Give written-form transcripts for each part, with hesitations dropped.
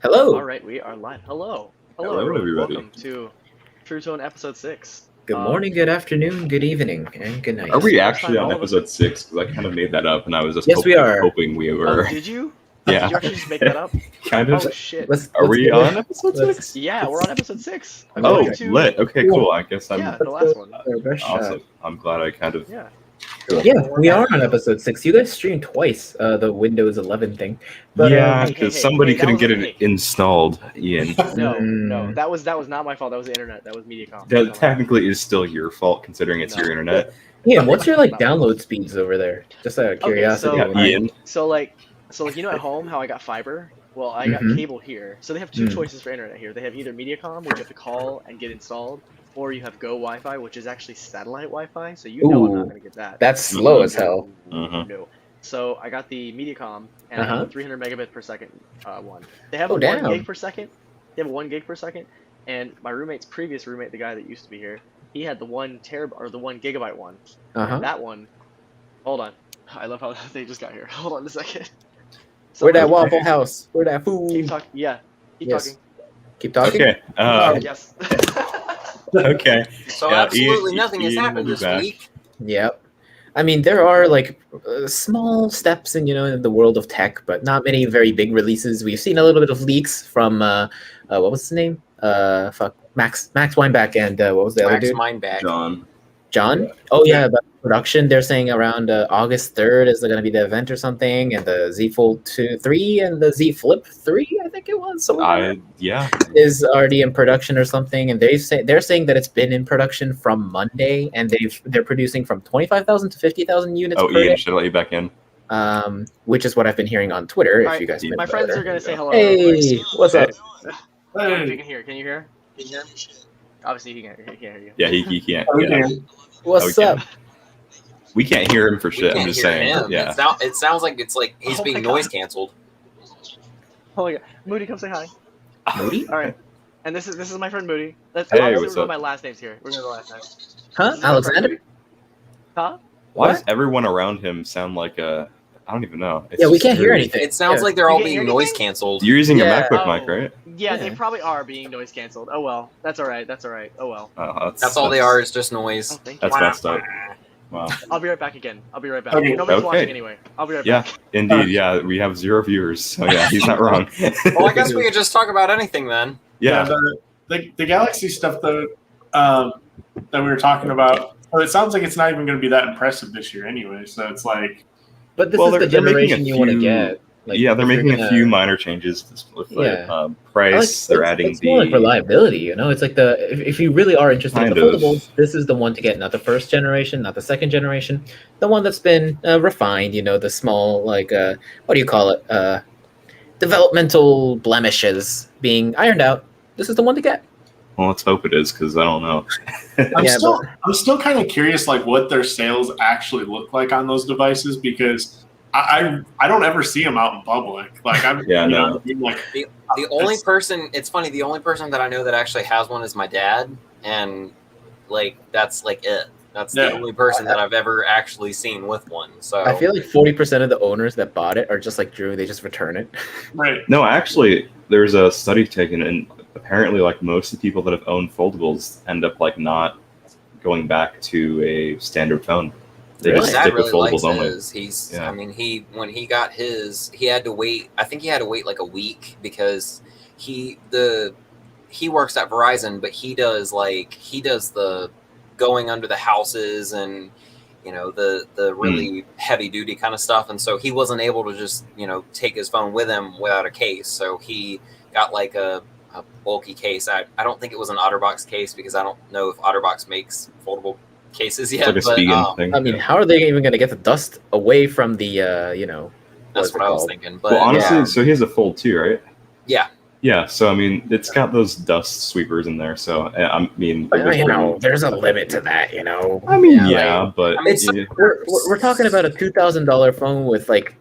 Hello. All right, we are live. Hello. Hello, everyone. everybody. Welcome to True Tone episode 6. Good morning, good afternoon, good evening, and good night. Are we First actually time on all of us- episode 6? Because I kind of made that up, and I was just Yes, we are. hoping we Oh, were. did you? Yeah. Did you actually just make that up? Kind of. Oh, shit. Are we get on it. episode Let's- 6? Yeah, we're on episode 6. Oh, According to... lit. Okay, cool. I guess I'm Yeah, the last one. Our best shot. awesome. I'm glad I kind of. Yeah. Yeah, we are on episode 6. You guys streamed twice, the Windows 11 thing. But, Yeah, hey, because hey, somebody that couldn't was- get it hey. installed, Ian. No, that was not my fault. That was the internet. That was Mediacom. That technically is still your fault, considering it's your internet. Ian, what's your download speeds over there? Just out of curiosity. so- Yeah, Ian. So like you know at home how I got fiber? Well, I got Mhm. cable here. So they have two Mm. choices for internet here. They have either Mediacom, which you have to call and get installed, or you have Go Wi-Fi, which is actually satellite Wi-Fi. So you know I'm Ooh. not gonna get that. That's slow as hell. Mhm. No. So I got the Mediacom and I Uh-huh. have the 300 megabit per second one. They have Oh, a 1 damn. gig per second. They have a 1 gig per second. And my roommate's previous roommate, the guy that used to be here, he had the 1 gigabyte one. Uh-huh. That one. Hold on. I love how they just got here. Hold on a second. So Where that like, Waffle House? Where that food? Keep talking. Yeah. Keep Yes. talking. Keep talking? Okay. Yes. Okay. So Yeah, absolutely Ian- nothing has Ian will happened be this back. week. Yep. I mean, there are small steps in the world of tech, but not many very big releases. We've seen a little bit of leaks from what was his name? Max Weinbach and what was the other Max dude? Mindback. John? Oh yeah, about production. They're saying around August 3rd is going to be the event or something, and the Z Fold 3 and the Z Flip 3, I think it was. Yeah. Is already in production or something, and they're saying that it's been in production from Monday, and they're producing from 25,000 to 50,000 units Oh, per Ian, day. should I let you back in? Which is what I've been hearing on Twitter. If Alright, you guys, my know My friends better. are gonna say hello. real quick. Hey, what's up? I don't know if you can hear. Can you hear? Obviously, he can't hear you. Yeah, he can't. We Yeah. can. What's we up? We can't hear him for We shit. can't I'm just hear saying. him. Yeah. It sounds like it's like he's Oh being my noise God. canceled. Oh my god. Moody, come say hi. Moody? All right. And this is my friend Moody. Let's Hey, obviously what's we're up? going by last names here. We're going to the last name. Huh? This is my friend Alexander? Moody. Huh? Why What? does everyone around him sound like a? I don't even know. It's Yeah, we just can't hear weird. anything. It sounds Yeah. like they're all You can't being hear noise anything? canceled. You're using Yeah. a MacBook Oh. mic, right? Yeah, they Yeah. probably are being noise canceled. Oh well. That's all right. That's all right. Oh well. Oh, That's all they are is just noise. Oh, thank you. That's messed up. Wow. I'll be right back again. I'll be right back. Okay. Nobody's Okay. watching anyway. I'll be right Yeah, back. indeed. Yeah, we have 0 viewers. So yeah, he's not wrong. Well, I guess we could just talk about anything then. Yeah. The Galaxy stuff though, that we were talking about. So it sounds like it's not even going to be that impressive this year anyway. So it's like, But this Well, is the they're making a generation you want to few- get. Like, Yeah, they're if you're making a gonna- few minor changes to the split Yeah. price. They're adding it's more like the. reliability. It's like if you really are interested in the Kind of. foldables, this is the one to get. Not the first generation, not the second generation, the one that's been refined. The small what do you call it? Developmental blemishes being ironed out. This is the one to get. Well, let's hope it is, because I don't know. I'm Yeah, still kind of curious, like what their sales actually look like on those devices because I don't ever see them out in public. Like I'm Yeah, no. like The only person, it's funny, the only person that I know that actually has one is my dad, and like that's like it. That's the Yeah. only person that I've ever actually seen with one. So I feel like 40% of the owners that bought it are just like Drew. They just return it. right. No, actually, there's a study taken, and apparently, like most of the people that have owned foldables end up like not going back to a standard phone. They Really? my just dad stick really with likes foldables only. his. He's, Yeah. I mean, when he got his, he had to wait. I think he had to wait like a week because he works at Verizon, but he does the going under the houses and the really heavy duty kind of stuff, and so he wasn't able to just take his phone with him without a case. So he got like a bulky case. I don't think it was an OtterBox case because I don't know if OtterBox makes foldable cases yet. It's like a Spigen thing. I mean, how are they even going to get the dust away from the that's what I was called? thinking. But Well, honestly, yeah. so he has a Fold 2, right? Yeah. Yeah, so I mean, it's got those dust sweepers in there. So I mean, But, there's a limit to that. I mean, Yeah, yeah, but I mean, It's yeah. we're talking about a $2,000 phone with like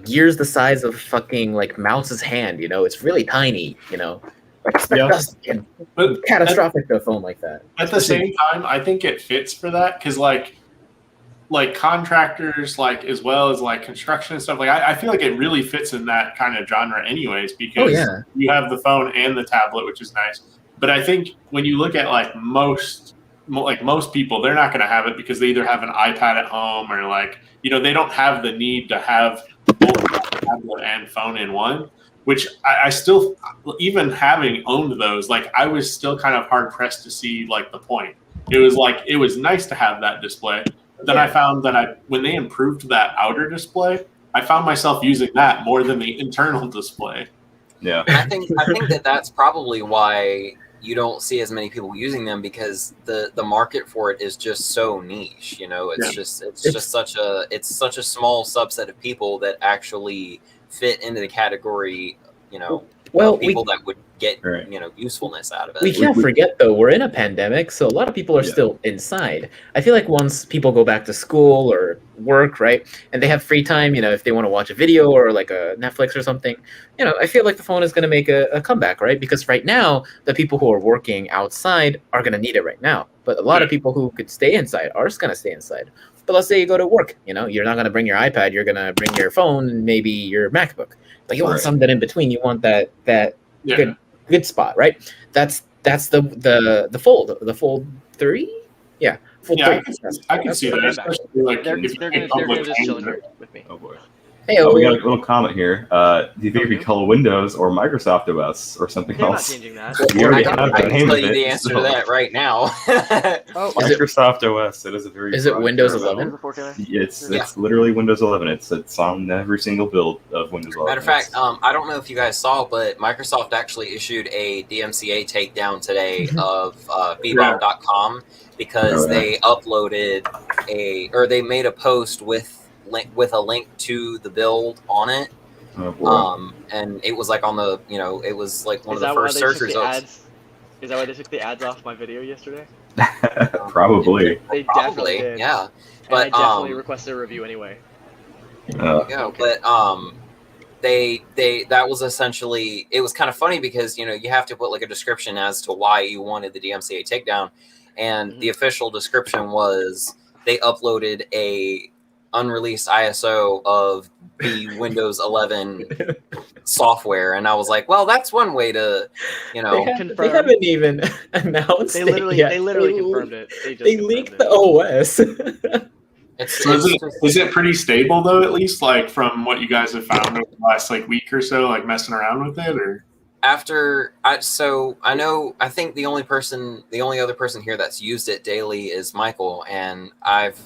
gears the size of fucking like mouse's hand. It's really tiny. Expect Yeah. dust and But catastrophic to a phone like that. at the same time, I think it fits for that because like like contractors, like as well as like construction and stuff. Like I feel like it really fits in that kind of genre, anyways, because yeah. you have the phone and the tablet, which is nice. But I think when you look at like most people, they're not going to have it because they either have an iPad at home or like they don't have the need to have both tablet and phone in one. Which I still, even having owned those, like I was still kind of hard pressed to see like the point. It was nice to have that display. But then I found that when they improved that outer display, I found myself using that more than the internal display. Yeah, I think that's probably why you don't see as many people using them, because the market for it is just so niche. It's just such a small subset of people that actually fit into the category, Well, people that would get Right. usefulness out of it. we can't forget though, we're in a pandemic, so a lot of people are still inside. I feel like once people go back to school or work, right, and they have free time, if they want to watch a video or like a Netflix or something, I feel like the phone is going to make a comeback, right? Because right now, the people who are working outside are going to need it right now. But a lot of people who could stay inside are just going to stay inside. But let's say you go to work, you're not going to bring your iPad, you're going to bring your phone and maybe your MacBook. But you want something in between. You want that good spot, right? That's the Fold 3. Yeah, Fold 3. I can see that, especially like They're if gonna just chill here with me. Oh boy. Hey, We got a little comment here. Do you think we call Windows or Microsoft OS or something They're not else? changing that. You already I have the can name tell of you it, the answer so- to that right now. Oh, Microsoft OS. It is a very. Is it broad Windows term. 11? there's a 4K. It's literally Windows 11. It's on every single build of Windows 11. Matter of fact, I don't know if you guys saw, but Microsoft actually issued a DMCA takedown today of Bebop.com because they uploaded they made a post with a link to the build on it. Oh, boy. And it was like on the, it was like one Is of the that why first they search took the results. ads? Is that why they took the ads off my video yesterday? Probably. They definitely Probably, did. yeah. And But I definitely requested a review anyway. Yeah, but that was essentially, it was kind of funny because you have to put like a description as to why you wanted the DMCA takedown, and the official description was they uploaded a unreleased ISO of the Windows 11 software, and I was like, well, that's one way to they haven't even announced They literally it yet. confirmed it. They leaked the OS. Is it pretty stable though? At least like from what you guys have found over the last like week or so, like messing around with it, or I think the only other person here that's used it daily is Michael, and I've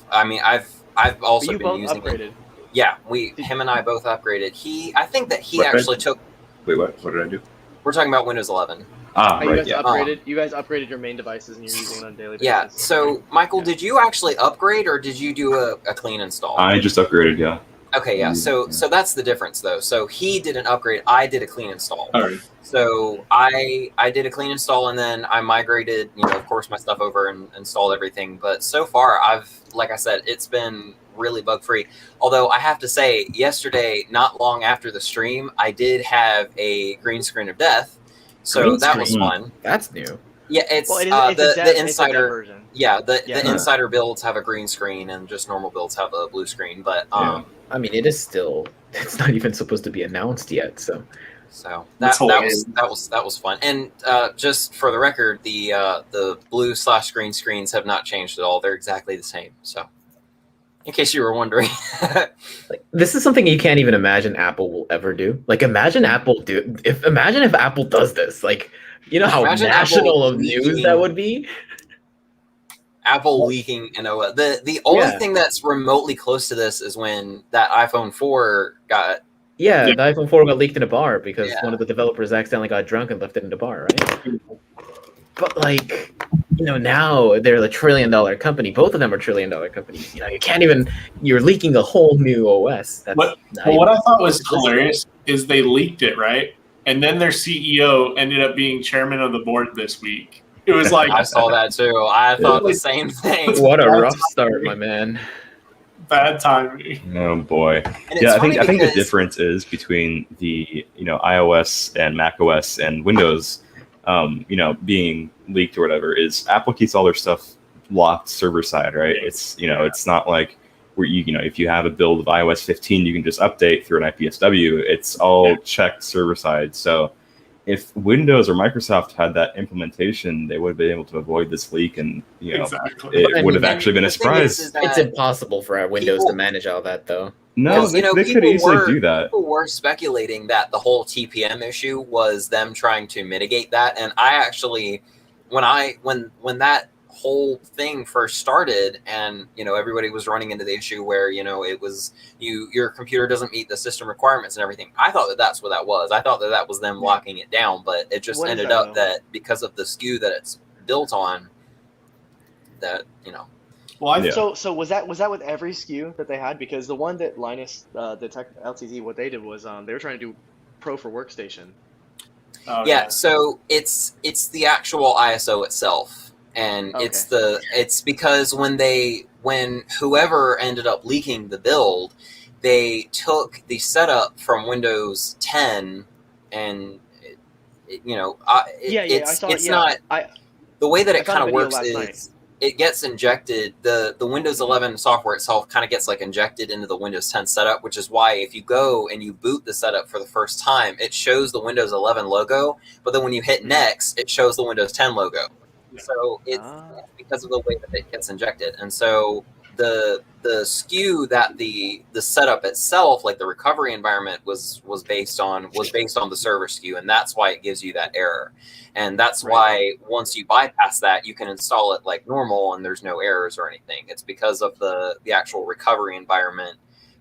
also you been both using upgraded. it. Yeah, him and I both upgraded. I think that he What actually did- took. Wait, what? What did I do? We're talking about Windows 11. Ah, You right. guys Yeah. upgraded. You guys upgraded your main devices and you're using it on a daily basis. Yeah. So, Michael, did you actually upgrade or did you do a clean install? I just upgraded. Yeah. Okay, yeah. So that's the difference, though. So he did an upgrade. I did a clean install. all right. So I did a clean install, and then I migrated, of course, my stuff over and installed everything. But so far, like I said, it's been really bug free. Although I have to say, yesterday, not long after the stream, I did have a green screen of death. So Green that was screen? fun. That's new. Yeah, it's Well, the It's a dev insider. version. Yeah, the Yeah. insider builds have a green screen, and just normal builds have a blue screen. But I mean, it's not even supposed to be announced yet. So so That's that was fun. And just for the record, the blue/green screens have not changed at all. They're exactly the same. So, in case you were wondering, like, this is something you can't even imagine Apple will ever do. Like, imagine if Apple does this. Like, how Imagine national Apple of news leaking- that would be. Apple leaking an OS. The only thing that's remotely close to this is when that iPhone 4 got. Yeah, the iPhone 4 got leaked in a bar because Yeah. one of the developers accidentally got drunk and left it in the bar, right? But like, now they're a $1 trillion company. Both of them are $1 trillion companies. You can't even. You're leaking a whole new OS. That's What I thought was hilarious is they leaked it, right? And then their CEO ended up being chairman of the board this week. It was like I saw that too. I thought the same thing. What a rough start, my man. bad timing. Oh boy. And it's Yeah, I funny think the because- difference is between the iOS and macOS and Windows, being leaked or whatever, is Apple keeps all their stuff locked server side, right? It's it's not like where you know, if you have a build of iOS 15, you can just update through an IPSW. It's all checked server side. So if Windows or Microsoft had that implementation, they would have been able to avoid this leak, and you know, Exactly. it would have And actually been a the thing is surprise. that It's impossible for Windows to people- manage all that, though. No, Because, they could people easily were- do that. People were speculating that the whole TPM issue was them trying to mitigate that, and I actually, when that whole thing first started, and you know, everybody was running into the issue where, you know, it was your computer doesn't meet the system requirements and everything. I thought that that's what that was. I thought that that was them locking it down, but it just What is ended that, up though? that because of the SKU that it's built on, that, you know. Well, Yeah. So was that with every SKU that they had? Because the one that Linus, the Tech LTZ, what they did was they were trying to do Pro for Workstation. oh, Yeah, so it's the actual ISO itself, and Okay. it's because when whoever ended up leaking the build, they took the setup from Windows 10, and you know, I it's saw it. it's Yeah, not the way that I it found a kind of video works last is night. it gets injected. The Windows 11 software itself kind of gets like injected into the Windows 10 setup, which is why if you go and you boot the setup for the first time, it shows the Windows 11 logo, but then when you hit next, it shows the Windows 10 logo. So it's because of the way that it gets injected, and so the SKU that the setup itself, like the recovery environment, was based on the server SKU, and that's why it gives you that error. And that's why once you bypass that, you can install it like normal and there's no errors or anything. It's because of the actual recovery environment,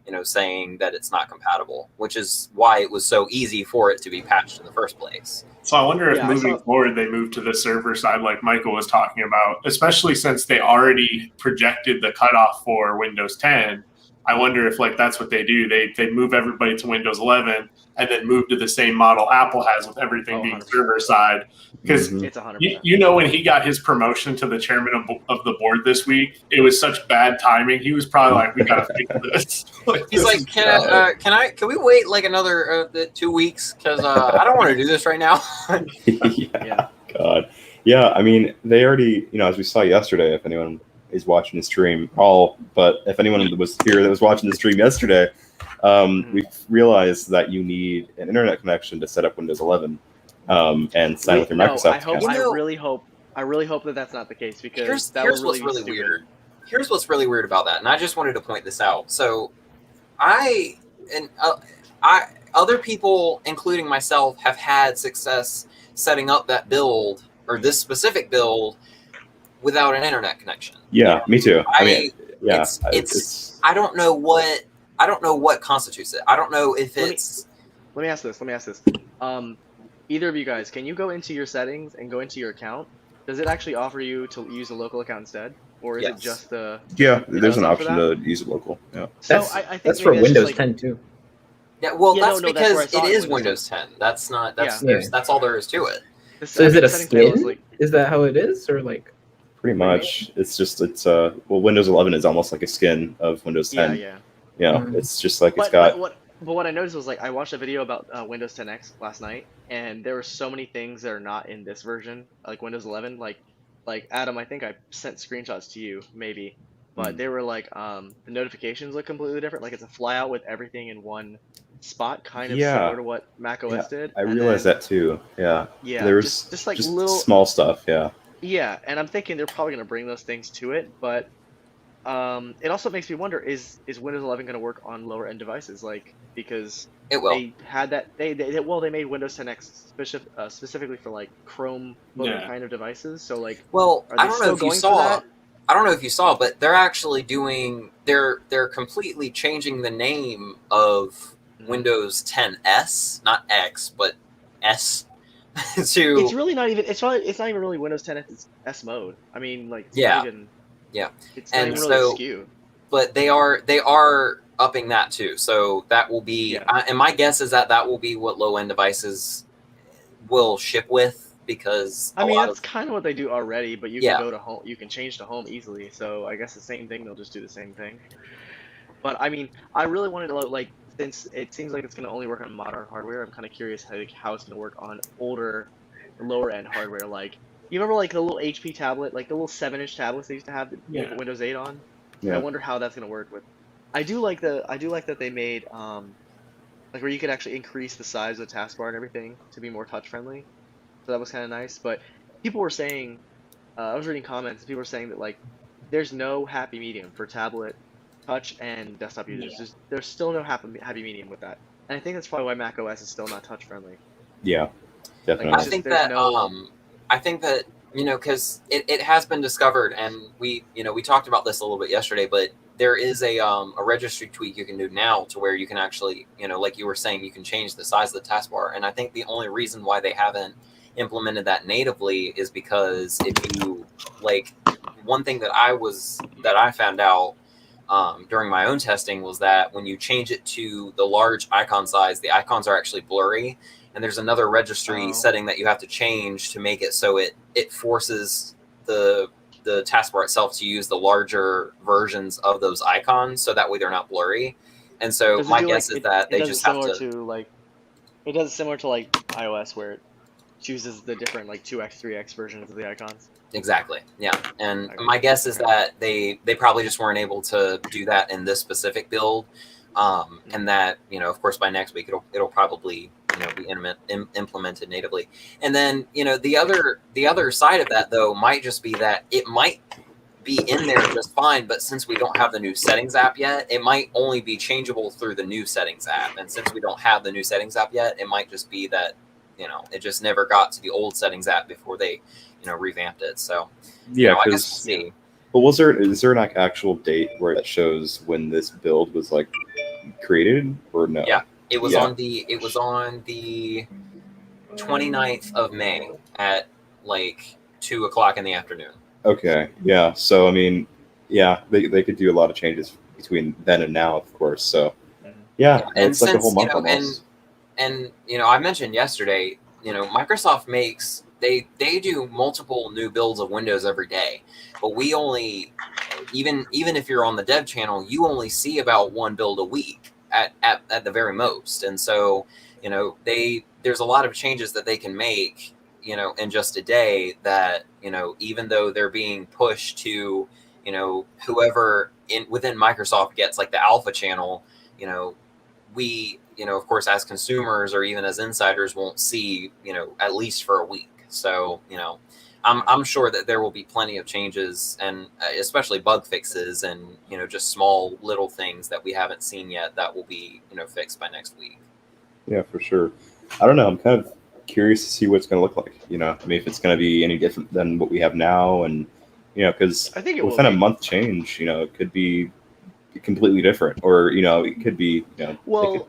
you know, saying that it's not compatible, which is why it was so easy for it to be patched in the first place. So I wonder if Yeah, I moving saw- forward they move to the server side like Michael was talking about, especially since they already projected the cutoff for Windows 10. I wonder if like that's what they do. They move everybody to Windows 11 and then move to the same model Apple has with everything being 100%. server side. Because Mhm. It's 100%. you know, when he got his promotion to the chairman of the board this week, it was such bad timing. He was probably like, "We gotta fix this." He's like, can we wait like another 2 weeks? Because I don't want to do this right now. Yeah. God. Yeah, I mean, they already, you know, as we saw yesterday, if anyone is watching the stream, but if anyone was here that was watching the stream yesterday, we realized that you need an internet connection to set up Windows 11 and sign with your Microsoft account. I really hope that that's not the case, because Here's what's really weird. Here's what's really weird about that, and I just wanted to point this out. So, other people, including myself, have had success setting up that build or this specific build without an internet connection. Yeah, me too. I mean, yeah, it's I don't know what constitutes it. I don't know if it's. Let me ask this. Either of you guys, can you go into your settings and go into your account? Does it actually offer you to use a local account instead, or is it just the? Yeah, there's an does offer option to use it local. Yeah. So That's, I think that's for maybe it's just Windows like- 10 too. Yeah, well, Yeah, that's no, that's where I because saw it it, is Windows Windows 10. That's not. That's Yeah. that's all there is to it. So is it a setting panel is skin? Is that how it is, or like? Pretty much. It's Windows 11 is almost like a skin of Windows 10. Yeah. Yeah, Mhm. it's just like it's But, got. but what I noticed was, like, I watched a video about Windows 10X last night, and there were so many things that are not in this version, like Windows 11. Like Adam, I think I sent screenshots to you, maybe, but they were like the notifications look completely different. Like it's a flyout with everything in one spot, kind of similar to what Mac OS did. I realized that too. Yeah. Yeah, There's just like just little small stuff. Yeah. Yeah, and I'm thinking they're probably going to bring those things to it, but it also makes me wonder: is Windows 11 going to work on lower end devices? Like, because It will. they had that they made Windows 10X specifically for like Chrome kind of devices. So like, Well, are they I don't know still if you going for saw. that? I don't know if you saw, but they're actually doing. They're completely changing the name of Windows 10s, not X, but S. to It's really not even. It's not even really Windows 10 S mode. I mean, like, it's not even. Yeah. It's not And even so- really skewed. but they are upping that too. So that will be, and my guess is that will be what low end devices will ship with, because I mean, that's kind of what they do already, but you can go to home, you can change to home easily. So I guess the same thing, they'll just do the same thing. But I mean, I really wanted to, like, since it seems like it's going to only work on modern hardware, I'm kind of curious how it's going to work on older, lower end hardware. Like, you remember like the little HP tablet, like the little 7-inch tablets they used to have with Windows 8 on? Yeah. I wonder how that's going to work with I do like that they made like where you could actually increase the size of the taskbar and everything to be more touch friendly. So that was kind of nice. But people were saying, I was reading comments, and people were saying that like there's no happy medium for tablet, touch, and desktop users. Yeah. There's still no happy medium with that. And I think that's probably why Mac OS is still not touch friendly. Yeah, definitely. Like, I it's think there's that no. I think that because it has been discovered, and we we talked about this a little bit yesterday, but there is a registry tweak you can do now to where you can actually like you were saying, you can change the size of the taskbar, and I think the only reason why they haven't implemented that natively is because if you like one thing that I found out during my own testing was that when you change it to the large icon size, the icons are actually blurry. And there's another registry Oh. setting that you have to change to make it so it forces the taskbar itself to use the larger versions of those icons, so that way they're not blurry. And so Does it my do guess like is that it they does it just have similar to to like it does it similar to like iOS where it chooses the different like 2x 3x versions of the icons. exactly, yeah. And Okay. my guess is Okay. that they probably just weren't able to do that in this specific build, and that of course by next week it'll probably be implemented natively. And then the other side of that though might just be that it might be in there just fine, but since we don't have the new settings app yet, it might only be changeable through the new settings app. And since we don't have the new settings app yet, it might just be that it just never got to the old settings app before they revamped it. So Yeah, I guess because we'll see. But is there an actual date where that shows when this build was like created or no? Yeah, it was Yeah. on the 29th of May at like 2:00 in the afternoon. Okay. Yeah. So I mean, yeah, they could do a lot of changes between then and now, of course. So yeah, And it's like a whole since month almost. and I mentioned yesterday, Microsoft makes they do multiple new builds of Windows every day, but we only even if you're on the dev channel, you only see about one build a week at the very most. And so there's a lot of changes that they can make in just a day that even though they're being pushed to whoever within Microsoft gets like the alpha channel, we of course as consumers or even as insiders won't see at least for a week. So I'm sure that there will be plenty of changes, and especially bug fixes and just small little things that we haven't seen yet that will be fixed by next week. Yeah, for sure. I don't know. I'm kind of curious to see what it's going to look like. I mean, if it's going to be any different than what we have now, and because I think it will within a be. month change, it could be completely different, or it could be it could Well,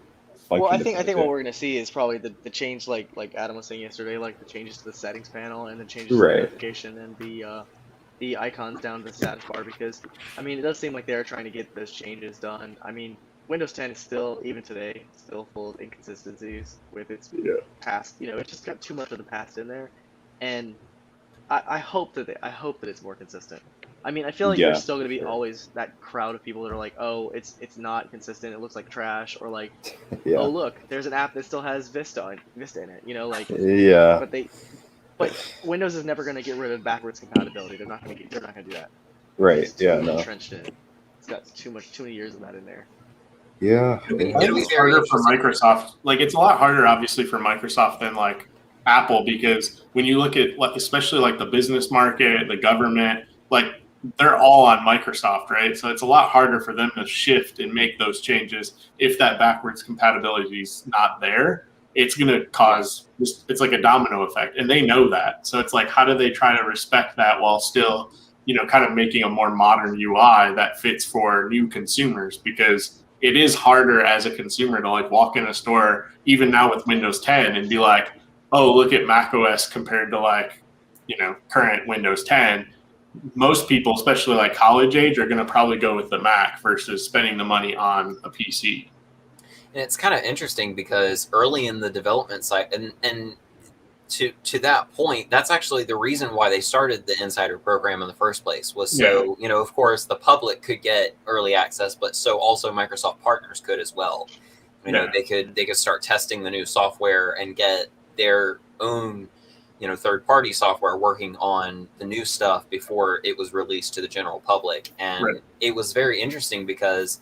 function I think differently what too. we're gonna see is probably the change like Adam was saying yesterday, like the changes to the settings panel and the changes to the Right. notification and the icons down to the status bar, because I mean it does seem like they're trying to get those changes done. I mean Windows 10 is still, even today, still full of inconsistencies with its Yeah. past. It's just got too much of the past in there, and I hope that it's more consistent. I mean, I feel like Yeah, there's still going to be sure. always that crowd of people that are like, oh, it's not consistent. It looks like trash, or like, Yeah. oh look, there's an app that still has Vista in it. Like, Yeah. but Windows is never going to get rid of backwards compatibility. They're not going to do that. Right. It's Yeah. too No. entrenched in it. It's got too many years of that in there. Yeah. It'll be I think it's very harder for interesting. Microsoft. Like, it's a lot harder, obviously, for Microsoft than like Apple, because when you look at especially like the business market, the government, like they're all on Microsoft, right? So it's a lot harder for them to shift and make those changes if that backwards compatibility is not there. It's going to cause it's like a domino effect, and they know that. So it's like, how do they try to respect that while still, kind of making a more modern UI that fits for new consumers? Because it is harder as a consumer to like walk in a store, even now with Windows 10, and be like, oh, look at Mac OS compared to like, current Windows 10. Most people, especially like college age, are going to probably go with the Mac versus spending the money on a PC. And it's kind of interesting because early in the development site, and to that point, that's actually the reason why they started the Insider program in the first place, was so of course the public could get early access, but so also Microsoft partners could as well. They could start testing the new software and get their own third-party software working on the new stuff before it was released to the general public. And it was very interesting because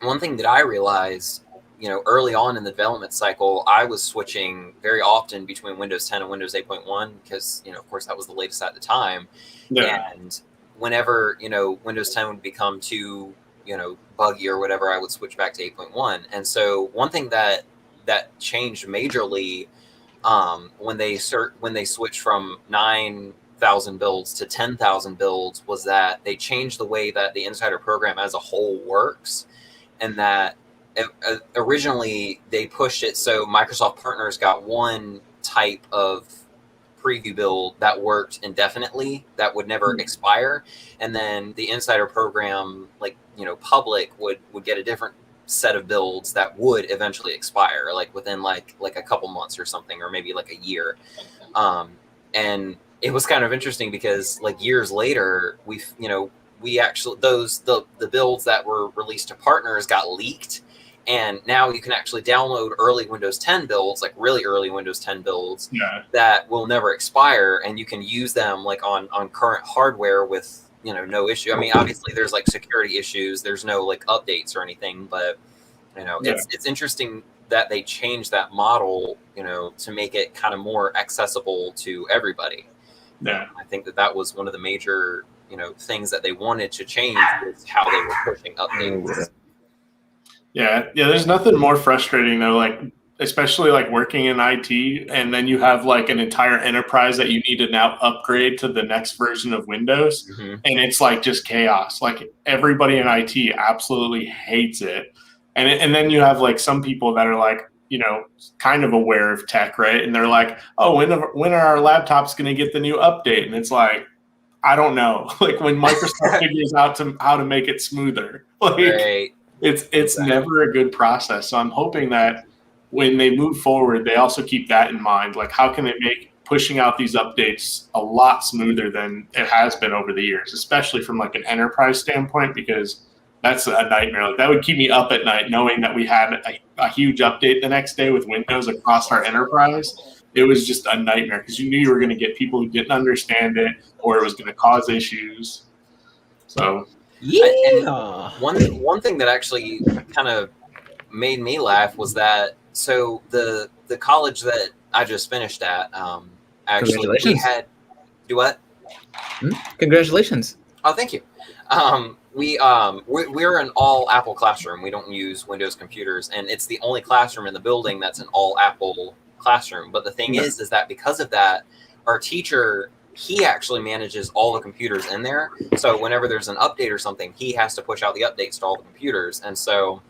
one thing that I realized, early on in the development cycle, I was switching very often between Windows 10 and Windows 8.1 because, of course, that was the latest at the time. Yeah. And whenever, Windows 10 would become too, buggy or whatever, I would switch back to 8.1. And so one thing that changed majorly when they switched from 9,000 builds to 10,000 builds was that they changed the way that the Insider program as a whole works, and that originally they pushed it so Microsoft partners got one type of preview build that worked indefinitely that would never expire, and then the Insider program, public would get a different set of builds that would eventually expire, like within like a couple months or something, or maybe like a year. And it was kind of interesting because like years later, we actually the builds that were released to partners got leaked, and now you can actually download early Windows 10 builds, like really early Windows 10 builds that will never expire, and you can use them like on current hardware with no issue. I mean, obviously there's like security issues, there's no like updates or anything, but it's interesting that they changed that model, to make it kind of more accessible to everybody. Yeah. I think that was one of the major things that they wanted to change, was how they were pushing updates. Yeah, there's nothing more frustrating though, like especially like working in IT, and then you have like an entire enterprise that you need to now upgrade to the next version of Windows, and it's like just chaos. Like everybody in IT absolutely hates it, and then you have like some people that are like kind of aware of tech, right? And they're like, oh, when are our laptops going to get the new update? And it's like, I don't know. Like when Microsoft figures out how to make it smoother, like. Right. It's Exactly. never a good process. So I'm hoping that when they move forward, they also keep that in mind. Like, how can they make pushing out these updates a lot smoother than it has been over the years, especially from like an enterprise standpoint, because that's a nightmare. Like that would keep me up at night knowing that we had a huge update the next day with Windows across our enterprise. It was just a nightmare because you knew you were going to get people who didn't understand it, or it was going to cause issues. So. Yeah. One thing that actually kind of made me laugh was that the college that I just finished at, actually we had do what? Congratulations. Oh, thank you. We're an all Apple classroom. We don't use Windows computers, and it's the only classroom in the building that's an all Apple classroom. But the thing is that because of that, our teacher, he actually manages all the computers in there. So whenever there's an update or something, he has to push out the updates to all the computers. And so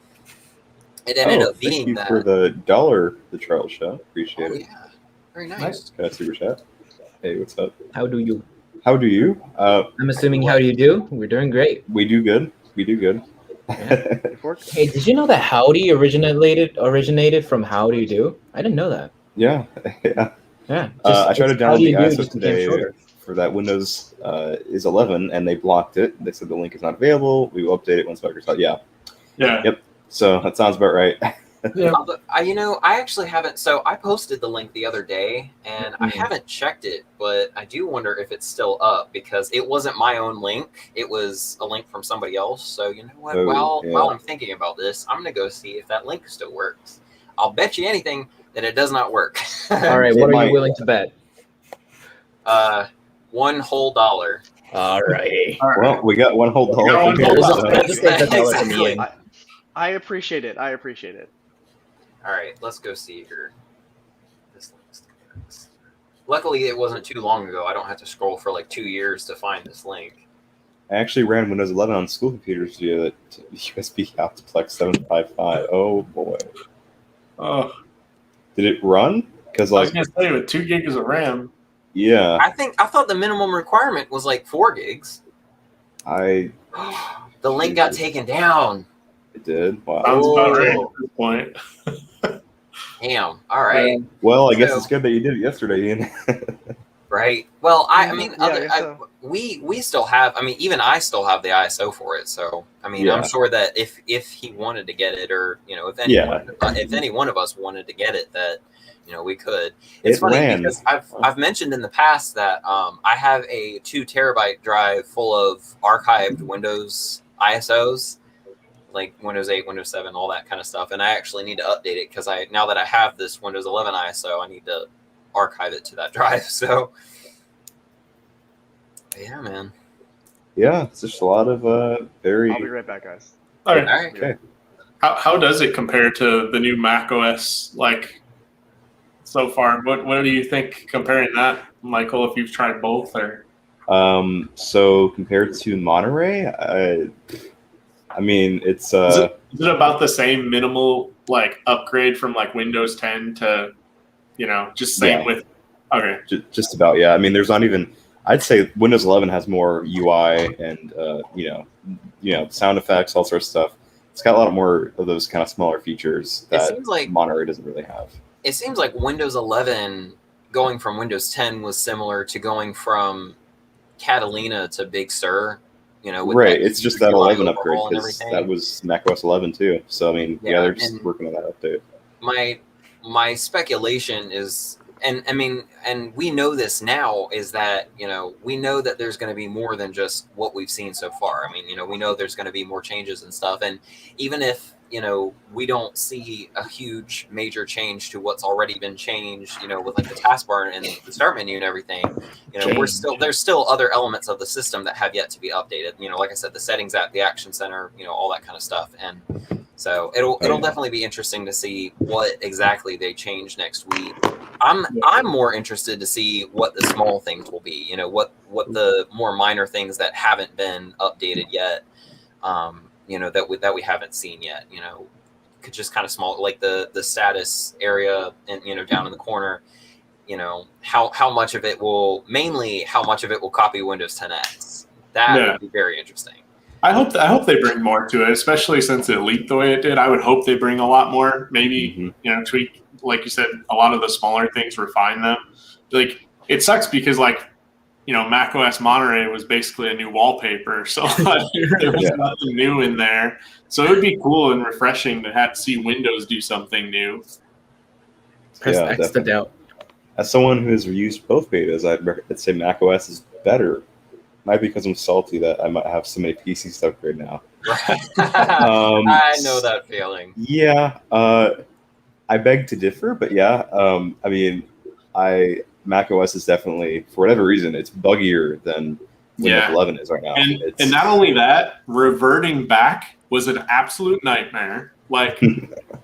it ended up being thank you for the $1, the Charles Shot. Appreciate it. Yeah, very nice. Got a super chat. Hey, what's up? How do you? How do you? I'm assuming how do you do? We're doing great. We do good. Yeah. Hey, did you know that howdy originated from how do you do? I didn't know that. Yeah. Yeah. I tried to download the ISO today shorter. for that Windows is 11, and they blocked it. They said the link is not available. We will update it once Microsoft. Yeah. Yep. So that sounds about right. Yeah. I actually haven't. So I posted the link the other day, and I haven't checked it, but I do wonder if it's still up because it wasn't my own link. It was a link from somebody else. So you know what? While I'm thinking about this, I'm gonna go see if that link still works. I'll bet you anything that it does not work. All right. What are you willing to bet? $1 whole. All right. Well, we got $1 whole dollar. Exactly. I appreciate it. All right, let's go see here. This link's luckily, it wasn't too long ago. I don't have to scroll for like 2 years to find this link. I actually ran Windows 11 on school computers via USB Optiplex 755. Oh boy. Oh. Did it run? Because I was gonna say with 2 gigs of RAM. Yeah. I thought the minimum requirement was like 4 gigs. The link got taken down. It did. Wow. Sounds about right at this point. Damn. All right. Well, I guess it's good that you did it yesterday, Ian. Right. Well, we still have. I mean, even I still have the ISO for it. So, I mean, I'm sure that if he wanted to get it, or if any one of us wanted to get it, that we could. It's funny because I've mentioned in the past that I have a 2 terabyte drive full of archived Windows ISOs. like Windows 8, Windows 7, all that kind of stuff. And I actually need to update it because now that I have this Windows 11 ISO, I need to archive it to that drive. So, yeah, man. Yeah, it's just a lot of very. I'll be right back, guys. All right. All right. Okay. How does it compare to the new Mac OS like so far? What do you think comparing that, Michael? If you've tried both, or So compared to Monterey, I mean, it's is it about the same minimal like upgrade from like Windows 10 to, just same Yeah. with. Okay. just about, yeah. I mean, there's not even. I'd say Windows 11 has more UI and sound effects, all sorts of stuff. It's got a lot more of those kind of smaller features It that seems like Monterey doesn't really have. It seems like Windows 11 going from Windows 10 was similar to going from Catalina to Big Sur. With Right. that It's just UI that 11 upgrade overhaul and because everything. that was macOS 11 too. So I mean, Yeah, they're just and- working on that update. My speculation is, and I mean, and we know this now, is that we know that there's going to be more than just what we've seen so far. I mean, we know there's going to be more changes and stuff, and even if we don't see a huge major change to what's already been changed, with like the taskbar and the start menu and everything, there's still other elements of the system that have yet to be updated. Like I said, the settings app, the action center, all that kind of stuff. And so it'll definitely be interesting to see what exactly they change next week. I'm more interested to see what the small things will be, what the more minor things that haven't been updated yet. That we haven't seen yet, could just kind of small, like the status area and down in the corner, how much of it will copy Windows 10X. That would be very interesting. I hope they bring more to it, especially since it leaked the way it did. I would hope they bring a lot more. Maybe tweak, like you said, a lot of the smaller things, refine them. Like it sucks because Mac OS Monterey was basically a new wallpaper, so there was nothing new in there. So it would be cool and refreshing to have to see Windows do something new. Press X to doubt. As someone who has used both betas, I'd say Mac OS is better. Might be because I'm salty that I might have so many PCs to upgrade now. I know that feeling. Yeah, I beg to differ, but yeah, I mean, Mac OS is definitely, for whatever reason, it's buggier than Windows 11 is right now. And not only that, reverting back was an absolute nightmare. Like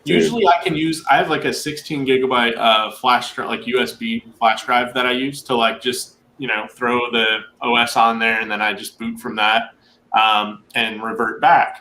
usually I have like a 16 gigabyte flash drive, like USB flash drive that I use to like just throw the OS on there, and then I just boot from that and revert back.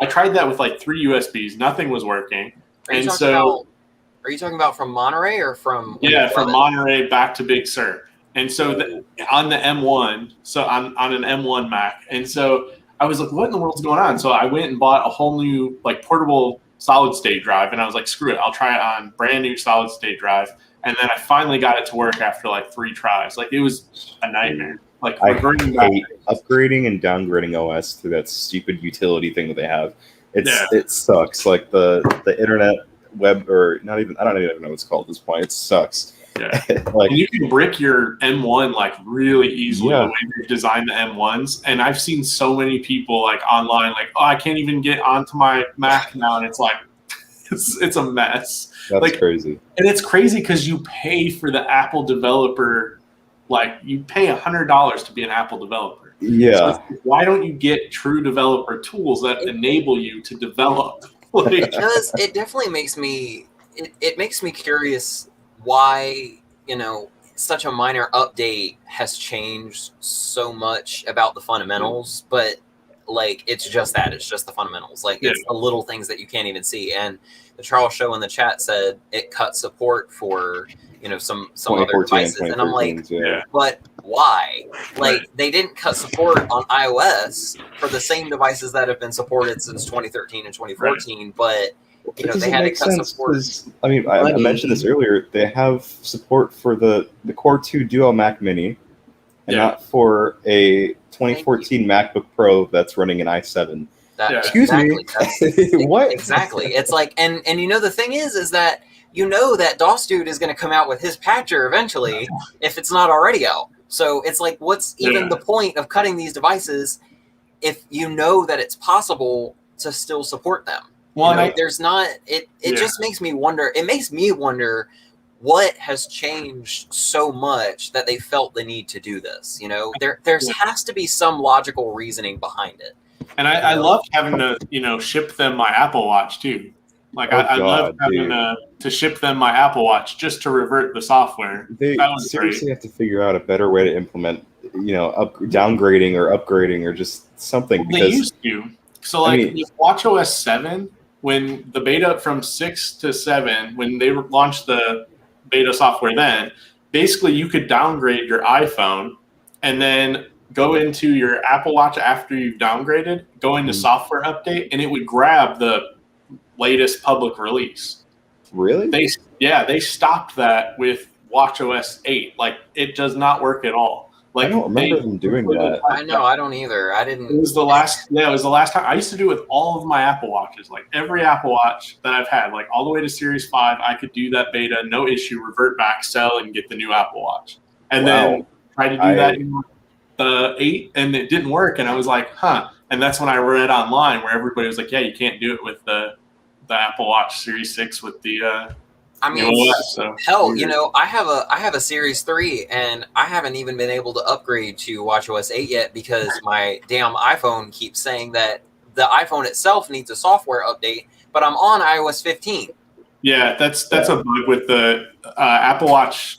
I tried that with like 3 USBs, nothing was working. Are you talking about from Monterey or from? Yeah, from Monterey back to Big Sur. And so on the M1, so on an M1 Mac, and so I was like, what in the world's going on? So I went and bought a whole new like portable solid state drive, and I was like, screw it, I'll try it on brand new solid state drive. And then I finally got it to work after like 3 tries. Like it was a nightmare. Like I hate upgrading and downgrading OS through that stupid utility thing that they have. It sucks. Like the internet web, or not even, I don't even know what it's called at this point. It sucks. Yeah. Like, and you can brick your M1 like really easily the way you design the M1s. And I've seen so many people like online, like, oh, I can't even get onto my Mac now. And it's like, it's a mess. That's crazy. And it's crazy because you pay for the Apple developer, like you pay $100 to be an Apple developer. Yeah. So why don't you get true developer tools that enable you to develop? Because it definitely makes me it makes me curious why such a minor update has changed so much about the fundamentals, but like it's just the fundamentals. Like it's the little things that you can't even see. And the Charles Show in the chat said it cut support for some other devices, and I'm like, but why? Like they didn't cut support on iOS for the same devices that have been supported since 2013 and 2014, but they had to cut support. I mean, I mentioned this earlier. They have support for the Core 2 Duo Mac Mini, and not for a 2014 MacBook Pro that's running an i7. Excuse me. What? Exactly. It's like, and the thing is that that DOS Dude is going to come out with his patcher eventually, if it's not already out. So it's like, what's even the point of cutting these devices if you know that it's possible to still support them. Well, There's not. It just makes me wonder. It makes me wonder what has changed so much that they felt the need to do this. There has to be some logical reasoning behind it. And I loved having to, ship them my Apple Watch too. Like I love having to ship them my Apple Watch just to revert the software. They that was seriously great. have to figure out a better way to implement, downgrading or upgrading or just something. They used to. So with WatchOS 7, when the beta from 6 to 7, when they launched the beta software, then basically you could downgrade your iPhone and then go into your Apple Watch after you've downgraded, go into software update, and it would grab the latest public release. Really? They stopped that with WatchOS 8. Like, it does not work at all. Like, I don't remember them doing that. I know, I don't either. I didn't. It was the last time. I used to do it with all of my Apple Watches. Like, every Apple Watch that I've had, like all the way to Series 5, I could do that beta, no issue, revert back, sell, and get the new Apple Watch. And then try to do that in the 8, and it didn't work. And I was like, huh. And that's when I read online where everybody was like, yeah, you can't do it with the Apple Watch Series 6 with the hell, I have a Series 3 and I haven't even been able to upgrade to WatchOS 8 yet because my damn iPhone keeps saying that the iPhone itself needs a software update, but I'm on iOS 15. Yeah, that's a bug with the Apple Watch.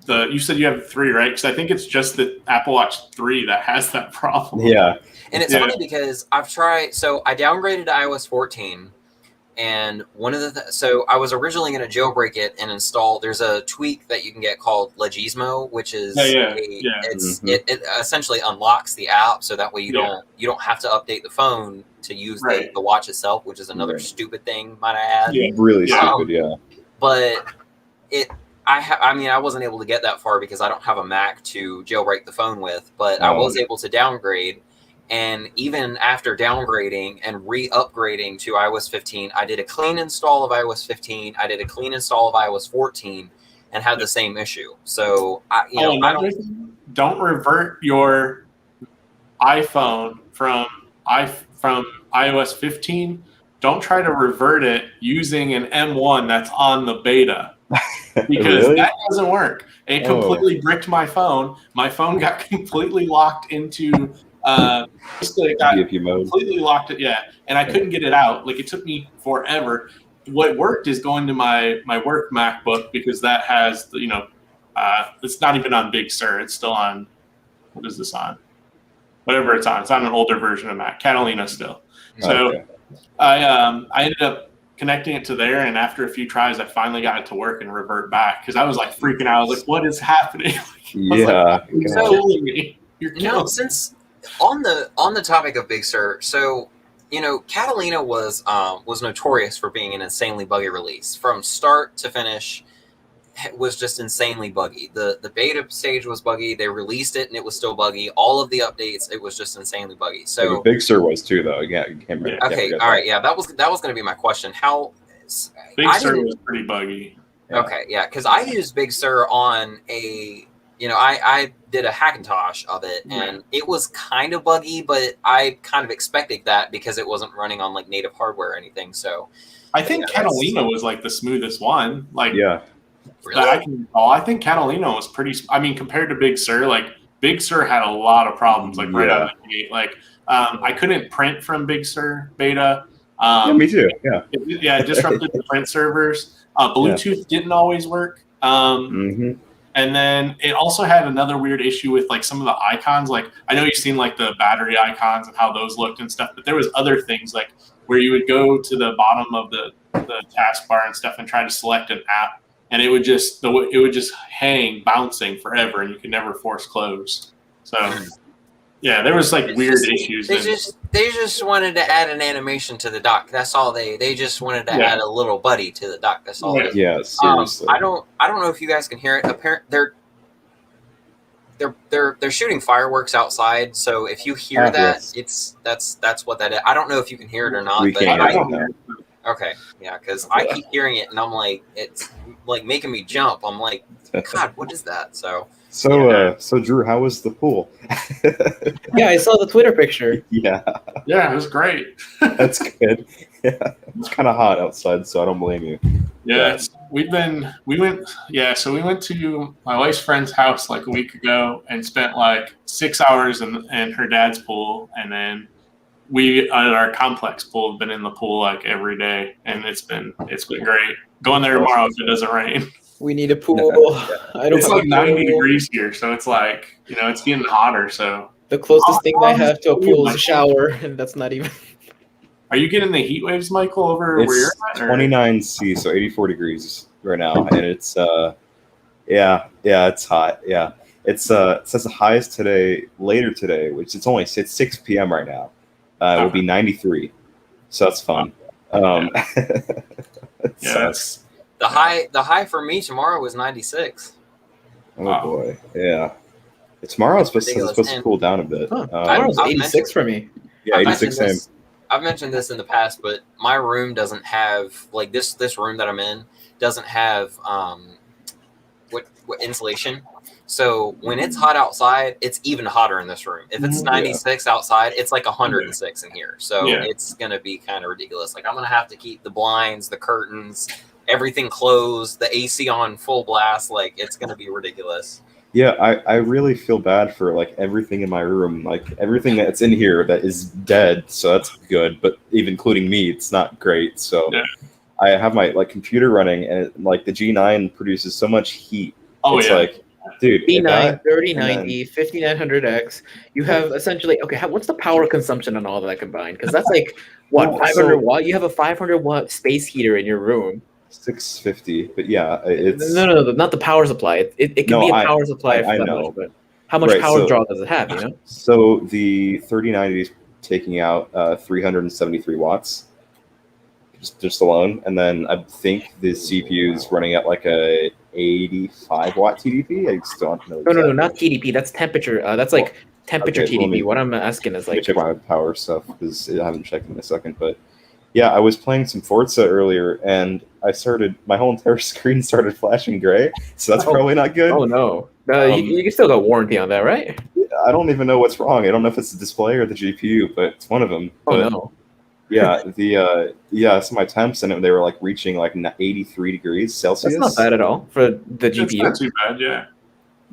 You said you have 3, right? Because I think it's just the Apple Watch 3 that has that problem. Yeah. And it's funny because I downgraded to iOS 14. And one of so I was originally going to jailbreak it and install. There's a tweak that you can get called Legismo, which is it essentially unlocks the app so that way you don't have to update the phone to use the watch itself, which is another stupid thing, might I add. Yeah, really stupid. But I wasn't able to get that far because I don't have a Mac to jailbreak the phone with. But I was able to downgrade. And even after downgrading and re-upgrading to iOS 15, I did a clean install of iOS 15. I did a clean install of iOS 14 and had the same issue. So, don't revert your iPhone from iOS 15. Don't try to revert it using an M1 that's on the beta. Because that doesn't work. It completely bricked my phone. My phone got completely locked into... basically it got completely locked it, and I couldn't get it out. Like, it took me forever. What worked is going to my work MacBook because that has it's not even on Big Sur. It's still on, what is this on? Whatever it's on. It's on an older version of Mac, Catalina still. So I ended up connecting it to there, and after a few tries, I finally got it to work and revert back because I was like freaking out. I was like, "What is happening?" You're killing me. Since on the topic of Big Sur, so Catalina was notorious for being an insanely buggy release from start to finish. It was just insanely buggy. The beta stage was buggy. They released it and it was still buggy. All of the updates, it was just insanely buggy. So Big Sur was too, though. Yeah, you can't remember. Okay, all right, yeah, that was going to be my question. How Big Sur was pretty buggy. Okay, yeah, because I used Big Sur on a. I did a Hackintosh of it, and it was kind of buggy, but I kind of expected that because it wasn't running on like native hardware or anything. So I think Catalina was like the smoothest one. Like, really? That I can recall. I think Catalina was pretty. I mean, compared to Big Sur, like Big Sur had a lot of problems. Like right out of the gate, like I couldn't print from Big Sur beta. Me too. Yeah. It disrupted the print servers. Bluetooth didn't always work. And then it also had another weird issue with like some of the icons. Like, I know you've seen like the battery icons and how those looked and stuff, but there was other things like where you would go to the bottom of the taskbar and stuff and try to select an app, and it would just hang bouncing forever, and you could never force close. So yeah, there was like weird issues. They just wanted to add an animation to the dock. That's all they just wanted to add a little buddy to the dock. That's all. Yeah, seriously. I don't know if you guys can hear it. Apparently, they're shooting fireworks outside. So if you hear that, that's what that is. I don't know if you can hear it or not. We but can't. Okay, yeah, because I keep hearing it and I'm like, it's like making me jump. I'm like, God, what is that? So So Drew, how was the pool? Yeah, I saw the Twitter picture. Yeah, Yeah, it was great. that's good. Yeah, it's kind of hot outside, so I don't blame you. Yeah, we went to my wife's friend's house like a week ago and spent like 6 hours in her dad's pool, and then we at our complex pool have been in the pool like every day, and it's been great. Going there tomorrow if it doesn't rain. We need a pool. I don't It's have like a 90 pool. degrees here, so it's like it's getting hotter. So The closest thing I have to a pool is a shower, and that's not even. are you getting the heat waves, Michael, over where you're It's at? 29°C, so 84 degrees right now, and it's yeah, it's hot. Yeah, it says the highest today, later today, which it's 6 p.m. right now. Will be 93, so that's fun. It sucks. the high for me tomorrow was 96. Oh Wow. boy, yeah. Tomorrow's supposed to cool down a bit. Huh, tomorrow's I've 86 for me. Yeah, 86 same. I've mentioned this in the past, but my room doesn't have like this room that I'm in doesn't have what insulation. So when it's hot outside, it's even hotter in this room. If it's 96 outside, it's like 106 in here. So it's gonna be kind of ridiculous. Like I'm gonna have to keep the blinds, the curtains, everything closed, the AC on full blast. Like it's gonna be ridiculous. Yeah, I really feel bad for like everything in my room, like everything that's in here that is dead. So that's good, but even including me, it's not great. So I have my like computer running, and like the G9 produces so much heat. Oh, it's like, dude, B9, 3090, 5900X. You have essentially what's the power consumption on all of that combined? Because that's like what 500 watt. You have a 500 watt space heater in your room. 650, but yeah, it's no, not the power supply. It can be a power supply for that much, but how much power draw does it have? You know. So the 3090 is taking out 373 watts, just alone, and then I think the CPU is running at like a 85 watt TDP. I still don't know. Exactly. No, not TDP. That's temperature. That's like temperature TDP. What I'm asking is like. Let me check my power stuff because I haven't checked in a second, but. Yeah, I was playing some Forza earlier, and my whole entire screen started flashing gray, so that's probably not good. Oh, no. You still got warranty on that, right? I don't even know what's wrong. I don't know if it's the display or the GPU, but it's one of them. But, no. Yeah, some of my temps, and they were like reaching like 83 degrees Celsius. That's not bad at all for the GPU. It's not too bad, yeah.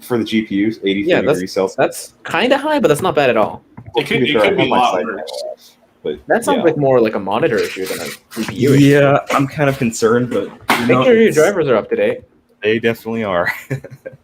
For the GPUs, 83 degrees Celsius. That's kind of high, but that's not bad at all. It could be a lot worse. But, that sounds like more like a monitor issue than a GPU issue. Yeah, I'm kind of concerned, but make sure your drivers are up to date. They definitely are.